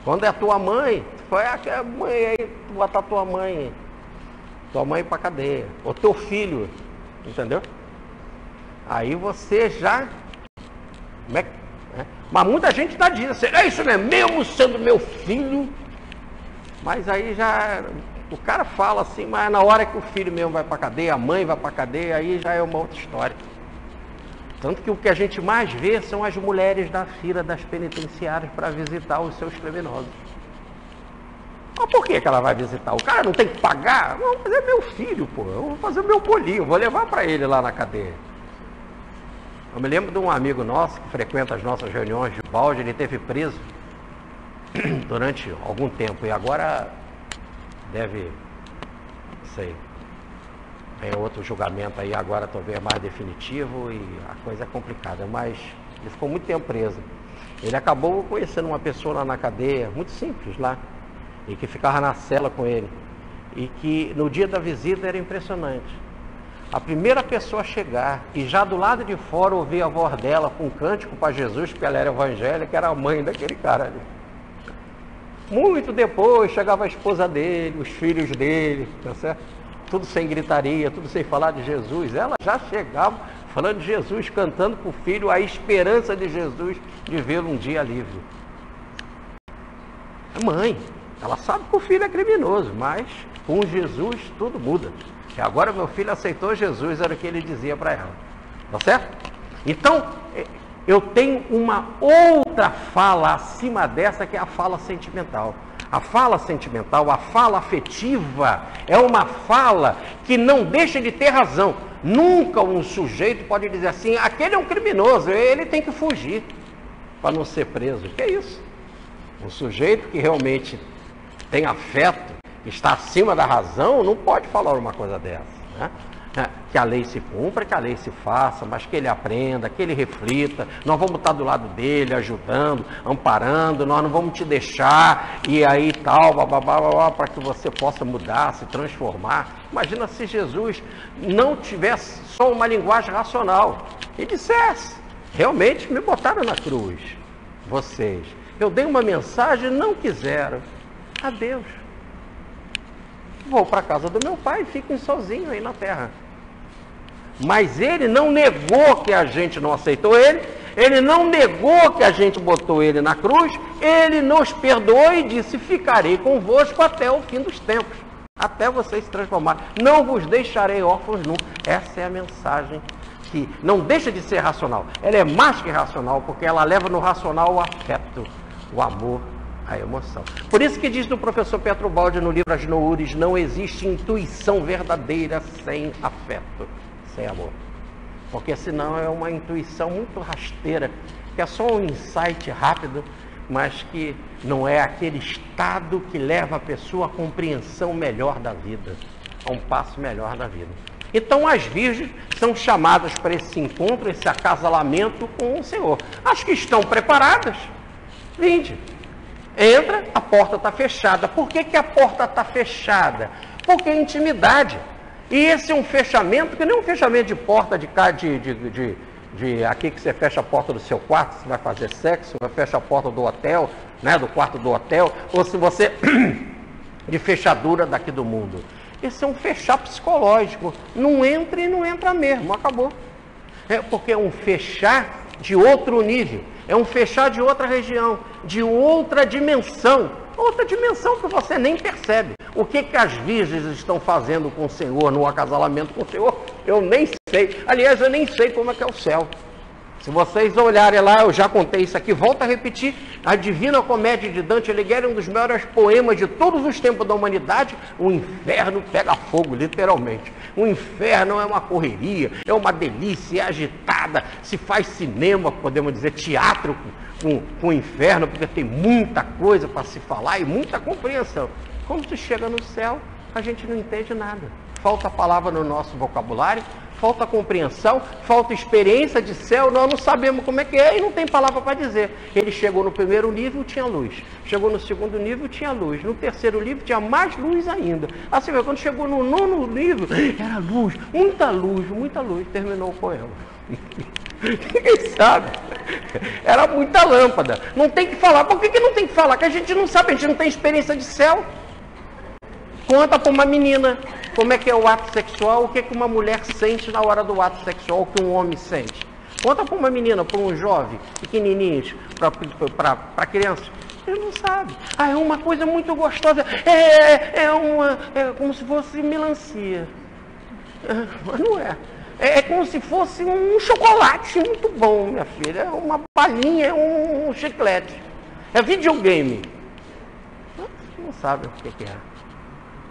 Quando é a tua mãe, foi a mãe aí, tu botar a tua mãe para cadeia, ou teu filho, entendeu? Aí você já, mas muita gente está dizendo assim, é isso não é mesmo sendo meu filho, mas aí já, o cara fala assim, mas na hora que o filho mesmo vai para cadeia, a mãe vai para cadeia, aí já é uma outra história. Tanto que o que a gente mais vê são as mulheres da fila das penitenciárias para visitar os seus criminosos. Mas por que ela vai visitar? O cara não tem que pagar? Vou fazer meu filho, pô. Eu vou fazer o meu bolinho, vou levar para ele lá na cadeia. Eu me lembro de um amigo nosso que frequenta as nossas reuniões de balde, ele esteve preso durante algum tempo e agora deve, não sei, tem outro julgamento aí agora talvez mais definitivo e a coisa é complicada, mas ele ficou muito tempo preso. Ele acabou conhecendo uma pessoa lá na cadeia, muito simples lá, e que ficava na cela com ele. E que no dia da visita era impressionante. A primeira pessoa a chegar e já do lado de fora ouvir a voz dela com um cântico para Jesus, porque ela era evangélica, era a mãe daquele cara ali. Muito depois chegava a esposa dele, os filhos dele, tá certo? Tudo sem gritaria, tudo sem falar de Jesus. Ela já chegava falando de Jesus, cantando para o filho a esperança de Jesus de vê-lo um dia livre. A mãe, ela sabe que o filho é criminoso, mas com Jesus tudo muda. E agora meu filho aceitou Jesus, era o que ele dizia para ela. Tá certo? Então, eu tenho uma outra fala acima dessa, que é a fala sentimental. A fala sentimental, a fala afetiva, é uma fala que não deixa de ter razão. Nunca um sujeito pode dizer assim, aquele é um criminoso, ele tem que fugir para não ser preso. Que é isso? Um sujeito que realmente tem afeto, está acima da razão, não pode falar uma coisa dessa, né? Que a lei se cumpra, que a lei se faça, mas que ele aprenda, que ele reflita. Nós vamos estar do lado dele, ajudando, amparando, nós não vamos te deixar, e aí tal, para que você possa mudar, se transformar. Imagina se Jesus não tivesse só uma linguagem racional e dissesse, realmente me botaram na cruz, vocês. Eu dei uma mensagem e não quiseram. Adeus. Vou para a casa do meu pai e fiquem sozinhos aí na terra. Mas ele não negou que a gente não aceitou ele não negou que a gente botou ele na cruz, ele nos perdoou e disse, ficarei convosco até o fim dos tempos, até vocês se transformarem. Não vos deixarei órfãos nunca. Essa é a mensagem que não deixa de ser racional. Ela é mais que racional, porque ela leva no racional o afeto, o amor, A emoção. Por isso que diz do professor Pietro Baldi no livro As Noures, não existe intuição verdadeira sem afeto, sem amor. Porque senão é uma intuição muito rasteira, que é só um insight rápido, mas que não é aquele estado que leva a pessoa à compreensão melhor da vida, a um passo melhor da vida. Então as virgens são chamadas para esse encontro, esse acasalamento com o Senhor. As que estão preparadas, vinde. Entra, a porta está fechada. Por que que a porta está fechada? Porque é intimidade. E esse é um fechamento, que não é um fechamento de porta de aqui que você fecha a porta do seu quarto, você vai fazer sexo, vai fechar a porta do hotel, né, do quarto do hotel, ou se você de fechadura daqui do mundo. Esse é um fechar psicológico. Não entra e não entra mesmo, acabou. É porque é um fechar de outro nível, é um fechar de outra região, de outra dimensão que você nem percebe. O que que as virgens estão fazendo com o Senhor, no acasalamento com o Senhor, eu nem sei. Aliás, eu nem sei como é que é o céu. Se vocês olharem lá, eu já contei isso aqui, volto a repetir, a Divina Comédia de Dante Alighieri é um dos maiores poemas de todos os tempos da humanidade. O inferno pega fogo, literalmente. O inferno é uma correria, é uma delícia, é agitada, se faz cinema, podemos dizer, teatro com o inferno, porque tem muita coisa para se falar e muita compreensão. Quando se chega no céu, a gente não entende nada. Falta palavra no nosso vocabulário, falta compreensão, falta experiência de céu, nós não sabemos como é que é e não tem palavra para dizer. Ele chegou no primeiro nível, tinha luz. Chegou no segundo nível, tinha luz. No terceiro nível, tinha mais luz ainda. Assim, quando chegou no nono nível, era luz, muita luz. Terminou o poema. Quem sabe? Era muita lâmpada. Não tem que falar. Por que não tem que falar? Que a gente não sabe, a gente não tem experiência de céu. Conta para uma menina como é que é o ato sexual, o que que uma mulher sente na hora do ato sexual, o que um homem sente. Conta para uma menina, para um jovem, pequenininhos, para crianças. Eles não sabem. Ah, é uma coisa muito gostosa. É como se fosse melancia. Mas não é. É como se fosse um chocolate muito bom, minha filha. É uma balinha, é um chiclete. É videogame. Não sabe o que é.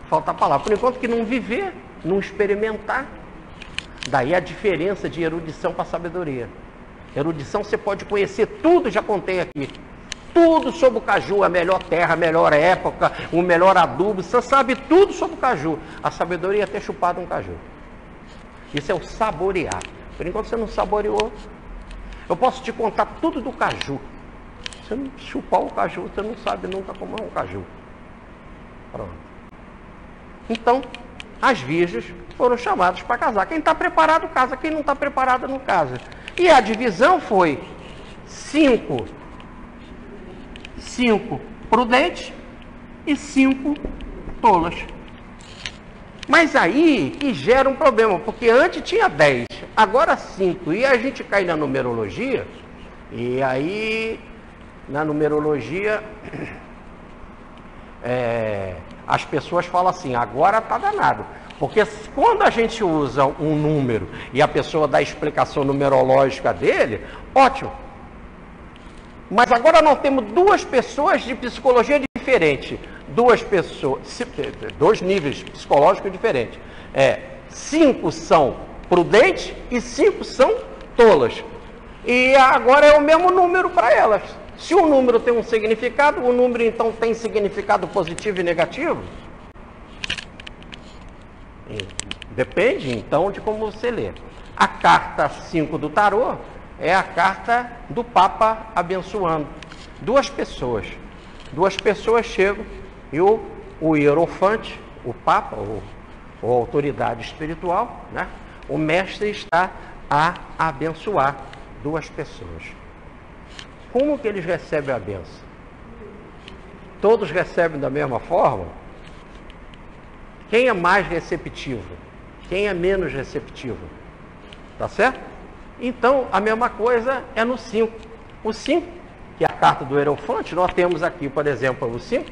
Falta a palavra. Por enquanto que não viver, não experimentar. Daí a diferença de erudição para sabedoria. Erudição você pode conhecer tudo, já contei aqui. Tudo sobre o caju, a melhor terra, a melhor época, o melhor adubo. Você sabe tudo sobre o caju. A sabedoria é ter chupado um caju. Isso é o saborear. Por enquanto você não saboreou. Eu posso te contar tudo do caju. Se você não chupar o caju, você não sabe nunca como é um caju. Pronto. Então, as virgens foram chamadas para casar. Quem está preparado, casa. Quem não está preparado, não casa. E a divisão foi 5 prudentes e 5 tolas. Mas aí que gera um problema, porque antes tinha 10, agora 5. E a gente cai na numerologia, e aí na numerologia as pessoas falam assim, agora está danado. Porque quando a gente usa um número e a pessoa dá a explicação numerológica dele, ótimo. Mas agora nós temos duas pessoas de psicologia diferente. Duas pessoas, 2 níveis psicológicos diferentes. 5 são prudentes e 5 são tolas. E agora é o mesmo número para elas. Se o número tem um significado, o número então tem significado positivo e negativo? Depende então de como você lê. A carta 5 do tarô é a carta do Papa abençoando. Duas pessoas chegam e o hierofante, o Papa, ou autoridade espiritual, né? O mestre está a abençoar duas pessoas. Como que eles recebem a bênção? Todos recebem da mesma forma? Quem é mais receptivo? Quem é menos receptivo? Tá certo? Então, a mesma coisa é no 5. O 5, que é a carta do hierofante, nós temos aqui, por exemplo, o 5,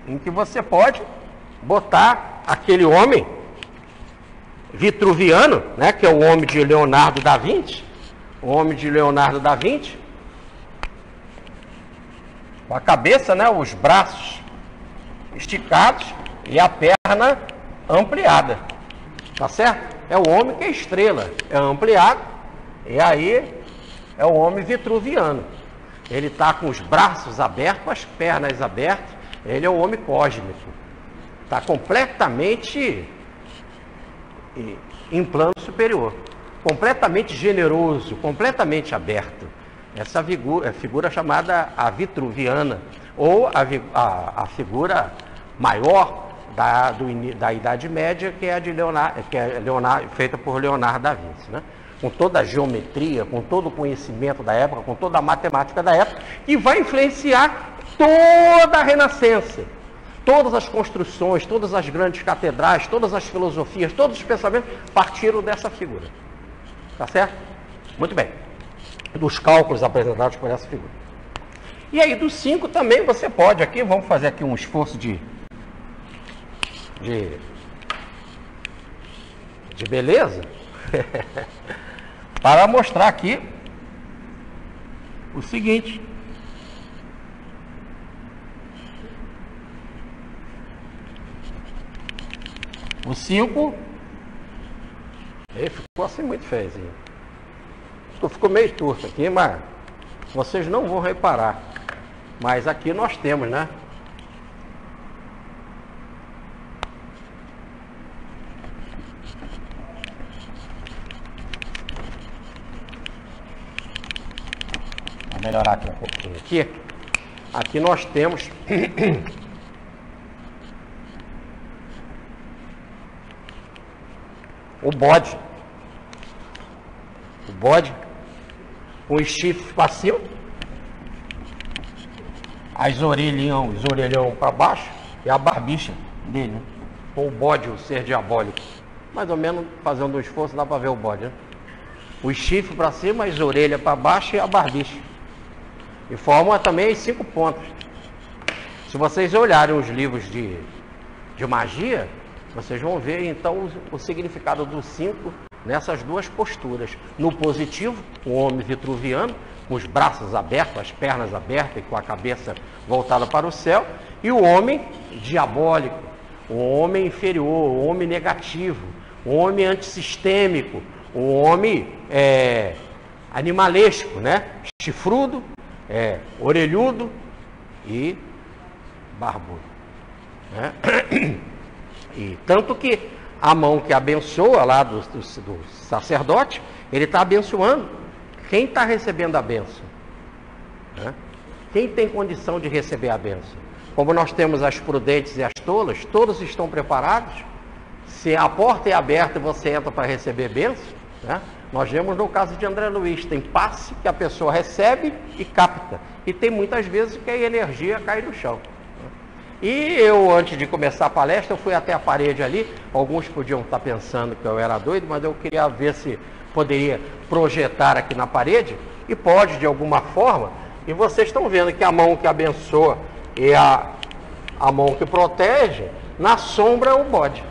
em que você pode botar aquele homem vitruviano, né, que é o homem de Leonardo da Vinci, o homem de Leonardo da Vinci, com a cabeça, né, os braços esticados e a perna ampliada. Tá certo? É o homem que é estrela, é ampliado, e aí é o homem vitruviano. Ele está com os braços abertos, com as pernas abertas, ele é o homem cósmico. Está completamente em plano superior, completamente generoso, completamente aberto. Essa figura chamada a vitruviana, ou a figura maior da Idade Média, que é a de Leonardo, feita por Leonardo da Vinci, né? Com toda a geometria, com todo o conhecimento da época, com toda a matemática da época, que vai influenciar toda a Renascença. Todas as construções, todas as grandes catedrais, todas as filosofias, todos os pensamentos partiram dessa figura. Tá certo? Muito bem. Dos cálculos apresentados por essa figura. E aí, do 5 também você pode aqui, vamos fazer aqui um esforço de beleza, para mostrar aqui o seguinte. O 5, ele ficou assim muito feizinho. Ficou meio torto aqui, mas vocês não vão reparar. Mas aqui nós temos, né? Vou melhorar aqui um pouquinho. Aqui nós temos o bode. O bode com os chifres para cima, os orelhão para baixo e a barbicha dele, né? Com o bode, o ser diabólico. Mais ou menos, fazendo um esforço, dá para ver o bode, né? Os chifres para cima, as orelhas para baixo e a barbicha. E forma também as 5 pontas. Se vocês olharem os livros de magia, vocês vão ver então o significado do 5 nessas duas posturas. No positivo, o homem vitruviano, com os braços abertos, as pernas abertas e com a cabeça voltada para o céu. E o homem diabólico, o homem inferior, o homem negativo, o homem antissistêmico, o homem animalesco, né? Chifrudo, orelhudo e barbudo, né? E tanto que a mão que abençoa lá do sacerdote, ele está abençoando quem está recebendo a bênção, né? Quem tem condição de receber a bênção. Como nós temos as prudentes e as tolas, todos estão preparados. Se a porta é aberta e você entra para receber bênção, né? Nós vemos no caso de André Luiz, tem passe que a pessoa recebe e capta. E tem muitas vezes que a energia cai no chão. E eu, antes de começar a palestra, eu fui até a parede ali. Alguns podiam estar pensando que eu era doido, mas eu queria ver se poderia projetar aqui na parede. E pode, de alguma forma. E vocês estão vendo que a mão que abençoa e a mão que protege, na sombra é o bode.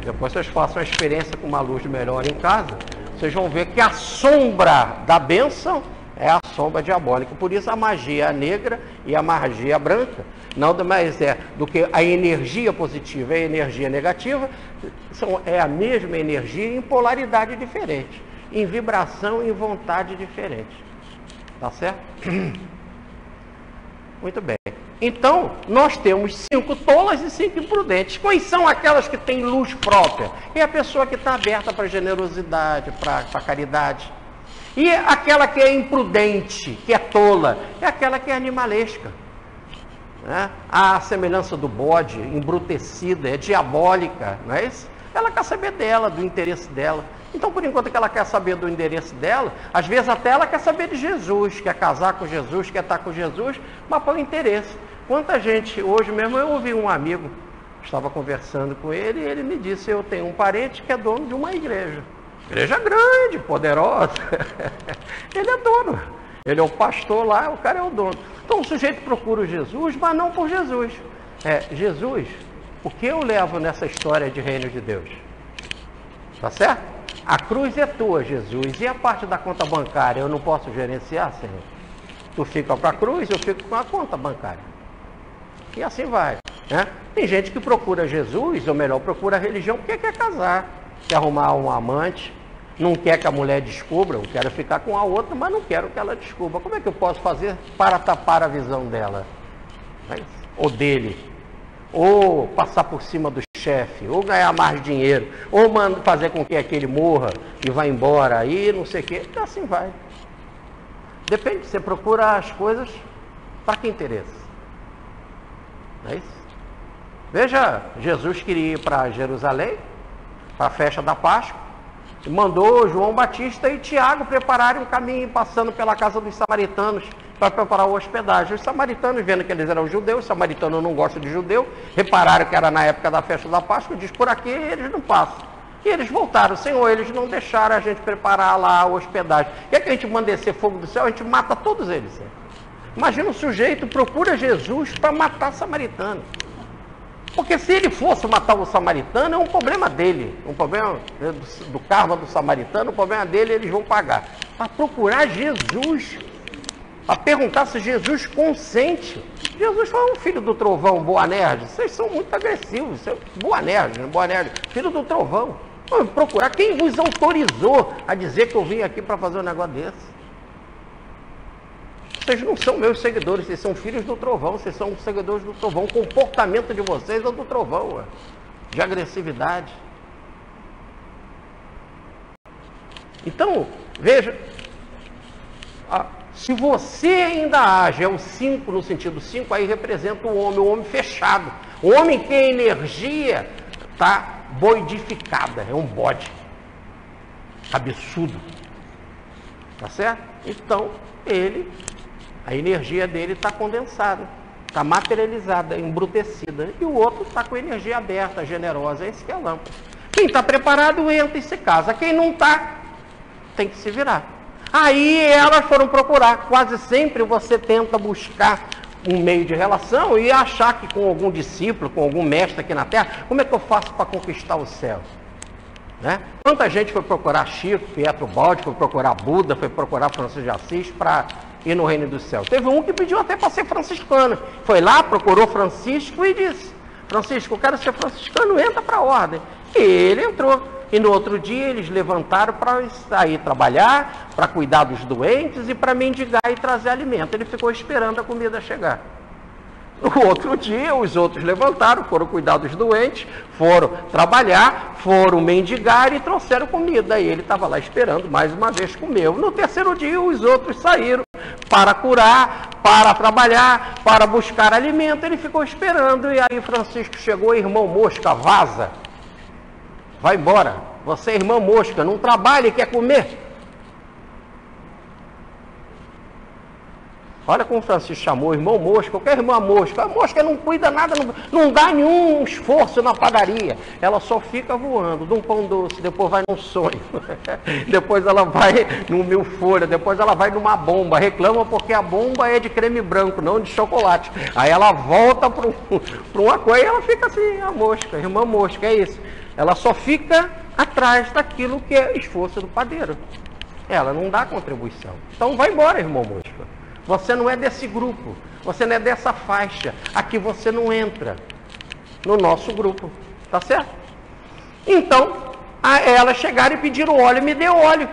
Depois vocês façam a experiência com uma luz melhor em casa, vocês vão ver que a sombra da bênção é a sombra diabólica. Por isso a magia negra e a magia branca nada mais é do que a energia positiva e a energia negativa, é a mesma energia em polaridade diferente, em vibração e em vontade diferente. Tá certo? Muito bem. Então, nós temos 5 tolas e 5 imprudentes. Quais são aquelas que têm luz própria? É a pessoa que está aberta para generosidade, para caridade. E aquela que é imprudente, que é tola, é aquela que é animalesca, né? A semelhança do bode, embrutecida, é diabólica, não é isso? Ela quer saber dela, do interesse dela. Então, por enquanto que ela quer saber do endereço dela, às vezes até ela quer saber de Jesus, quer casar com Jesus, quer estar com Jesus, mas por interesse. Quanta gente, hoje mesmo eu ouvi um amigo, estava conversando com ele, e ele me disse, eu tenho um parente que é dono de uma igreja. Igreja grande, poderosa. Ele é dono. Ele é o pastor lá, o cara é o dono. Então o sujeito procura o Jesus, mas não por Jesus. Jesus, o que eu levo nessa história de reino de Deus? Tá certo? A cruz é tua, Jesus. E a parte da conta bancária eu não posso gerenciar, Senhor? Tu fica com a cruz, eu fico com a conta bancária. E assim vai. Né? Tem gente que procura Jesus, ou melhor, procura a religião porque quer casar, quer arrumar um amante, não quer que a mulher descubra, eu quero ficar com a outra, mas não quero que ela descubra. Como é que eu posso fazer para tapar a visão dela? Ou dele? Ou passar por cima do chefe, ou ganhar mais dinheiro, ou fazer com que aquele morra e vá embora aí, não sei o quê. E assim vai. Depende, você procura as coisas para que interessa. Não é isso? Veja, Jesus queria ir para Jerusalém, para a festa da Páscoa, e mandou João Batista e Tiago prepararem um caminho, passando pela casa dos samaritanos, para preparar o hospedagem. Os samaritanos, vendo que eles eram judeus, os samaritanos não gostam de judeu, repararam que era na época da festa da Páscoa, diz, por aqui eles não passam. E eles voltaram, Senhor, eles não deixaram a gente preparar lá a hospedagem. Quer que a gente mande descer fogo do céu? A gente mata todos eles. Imagina o sujeito procura Jesus para matar samaritano. Porque se ele fosse matar o samaritano, é um problema dele. Um problema do karma do samaritano, o problema dele, eles vão pagar. Para procurar Jesus, para perguntar se Jesus consente. Jesus foi um filho do trovão, Boanerges. Vocês são muito agressivos. Boanerges, filho do trovão. Vamos procurar quem vos autorizou a dizer que eu vim aqui para fazer um negócio desse. Vocês não são meus seguidores, vocês são filhos do trovão, vocês são seguidores do trovão. O comportamento de vocês é do trovão, de agressividade. Então, veja, se você ainda age, é o 5 no sentido 5, aí representa o homem fechado. O homem que a energia está boidificada, é um bode, absurdo. Tá certo? Então, a energia dele está condensada, está materializada, embrutecida. E o outro está com a energia aberta, generosa. Esse que é a lâmpada. Quem está preparado entra e se casa. Quem não está, tem que se virar. Aí elas foram procurar. Quase sempre você tenta buscar um meio de relação e achar que com algum discípulo, com algum mestre aqui na Terra, como é que eu faço para conquistar o céu? Né? Quanta gente foi procurar Chico, Pietro Baldi, foi procurar Buda, foi procurar Francisco de Assis para ir no reino dos céus. Teve um que pediu até para ser franciscano. Foi lá, procurou Francisco e disse, Francisco, eu quero ser franciscano, entra para a ordem. E ele entrou. E no outro dia eles levantaram para sair trabalhar, para cuidar dos doentes e para mendigar e trazer alimento. Ele ficou esperando a comida chegar. No outro dia, os outros levantaram, foram cuidar dos doentes, foram trabalhar, foram mendigar e trouxeram comida. E ele estava lá esperando, mais uma vez comeu. No terceiro dia, os outros saíram para curar, para trabalhar, para buscar alimento. Ele ficou esperando. E aí Francisco chegou, irmão Mosca, vaza. Vai embora. Você é irmã Mosca, não trabalha e quer comer. Olha como Francisco chamou, irmão Mosca, qualquer irmã Mosca. A mosca não cuida nada, não dá nenhum esforço na padaria. Ela só fica voando de um pão doce, depois vai num sonho. Depois ela vai num mil folha, depois ela vai numa bomba. Reclama porque a bomba é de creme branco, não de chocolate. Aí ela volta para uma coisa e ela fica assim, a mosca, irmã Mosca, é isso. Ela só fica atrás daquilo que é esforço do padeiro. Ela não dá contribuição. Então vai embora, irmão Mosca. Você não é desse grupo, você não é dessa faixa. Aqui você não entra no nosso grupo, tá certo? Então, elas chegaram e pediram óleo, me deu óleo.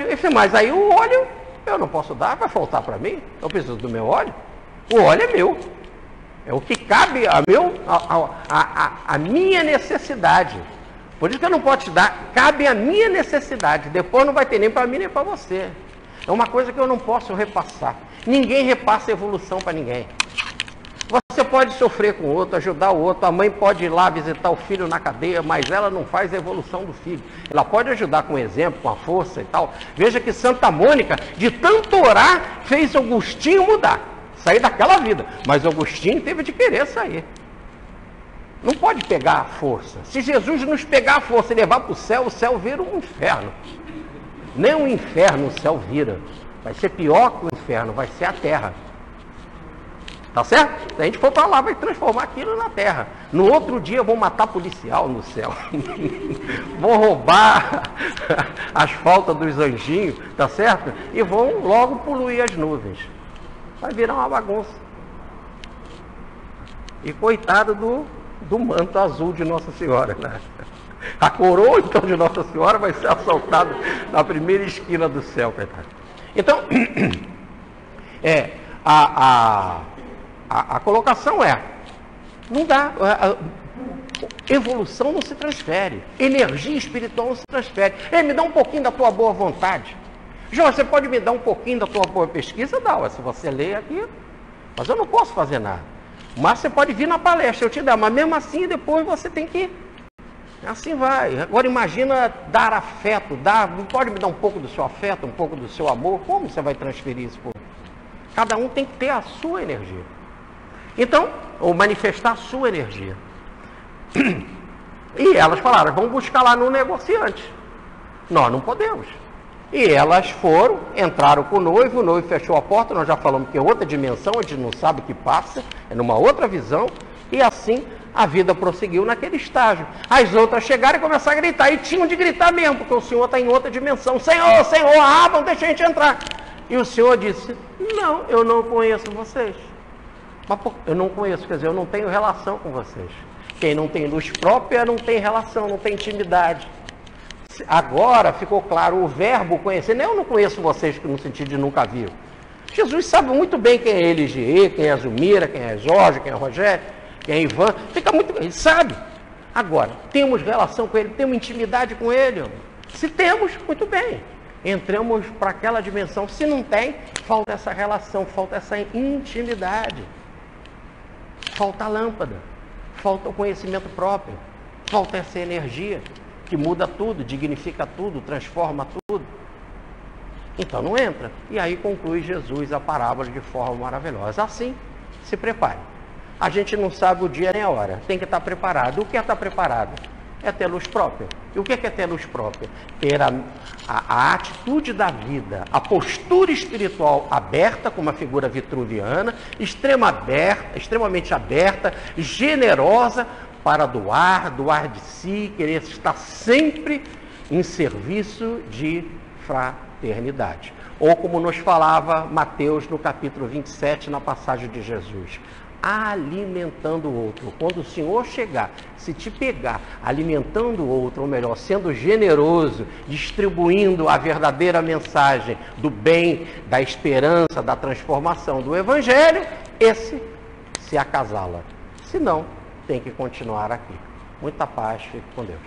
Eu falei, mas aí o óleo eu não posso dar, vai faltar para mim? Eu preciso do meu óleo. O óleo é meu. É o que cabe a minha necessidade. Por isso que eu não posso te dar, cabe a minha necessidade. Depois não vai ter nem para mim nem para você. É uma coisa que eu não posso repassar. Ninguém repassa evolução para ninguém. Você pode sofrer com o outro, ajudar o outro. A mãe pode ir lá visitar o filho na cadeia, mas ela não faz a evolução do filho. Ela pode ajudar com exemplo, com a força e tal. Veja que Santa Mônica, de tanto orar, fez Agostinho mudar. Sair daquela vida. Mas Agostinho teve de querer sair. Não pode pegar a força. Se Jesus nos pegar a força e levar para o céu vira um inferno. Nem um inferno o céu vira. Vai ser pior que o inferno, vai ser a terra. Tá certo? Se a gente for para lá, vai transformar aquilo na terra. No outro dia vão matar policial no céu. Vão roubar as faltas dos anjinhos, tá certo? E vão logo poluir as nuvens. vai virar uma bagunça. E coitado do manto azul de Nossa Senhora, né? A coroa, então, de Nossa Senhora vai ser assaltada na primeira esquina do céu, coitado. Então, a colocação não dá, evolução não se transfere, energia espiritual não se transfere. Me dá um pouquinho da tua boa vontade. João, você pode me dar um pouquinho da tua boa pesquisa? Dá, se você ler aqui, mas eu não posso fazer nada. Mas você pode vir na palestra, eu te dar, mas mesmo assim depois você tem que ir. Assim vai. Agora imagina dar afeto, não pode me dar um pouco do seu afeto, um pouco do seu amor? Como você vai transferir isso? Cada um tem que ter a sua energia. Então, ou manifestar a sua energia. E elas falaram, vamos buscar lá no negociante. Nós não podemos. E elas foram, entraram com o noivo fechou a porta, nós já falamos que é outra dimensão, a gente não sabe o que passa, é numa outra visão, e assim a vida prosseguiu naquele estágio. As outras chegaram e começaram a gritar, e tinham de gritar mesmo, porque o Senhor está em outra dimensão. Senhor, Senhor, abram, deixa a gente entrar. E o Senhor disse, não, eu não conheço vocês. Mas eu não conheço, quer dizer, eu não tenho relação com vocês. Quem não tem luz própria não tem relação, não tem intimidade. Agora ficou claro o verbo conhecer. Eu não conheço vocês no sentido de nunca viu. Jesus sabe muito bem quem é Eligier, quem é Zumira, quem é Jorge, quem é Rogério, quem é Ivan. Ele sabe. Agora, temos relação com ele, temos intimidade com ele. Se temos, muito bem. Entramos para aquela dimensão. Se não tem, falta essa relação, falta essa intimidade. Falta a lâmpada, falta o conhecimento próprio, falta essa energia que muda tudo, dignifica tudo, transforma tudo. Então não entra. E aí conclui Jesus a parábola de forma maravilhosa. Assim, se prepare. A gente não sabe o dia nem a hora, tem que estar preparado. O que é estar preparado? É ter luz própria. E o que é ter luz própria? Ter a atitude da vida, a postura espiritual aberta, como a figura vitruviana, extremamente aberta, generosa, para doar de si, querer estar sempre em serviço de fraternidade. Ou como nos falava Mateus no capítulo 27, na passagem de Jesus, alimentando o outro. Quando o Senhor chegar, se te pegar alimentando o outro, ou melhor, sendo generoso, distribuindo a verdadeira mensagem do bem, da esperança, da transformação do Evangelho, esse se acasala. Se não, tem que continuar aqui. Muita paz, fique com Deus.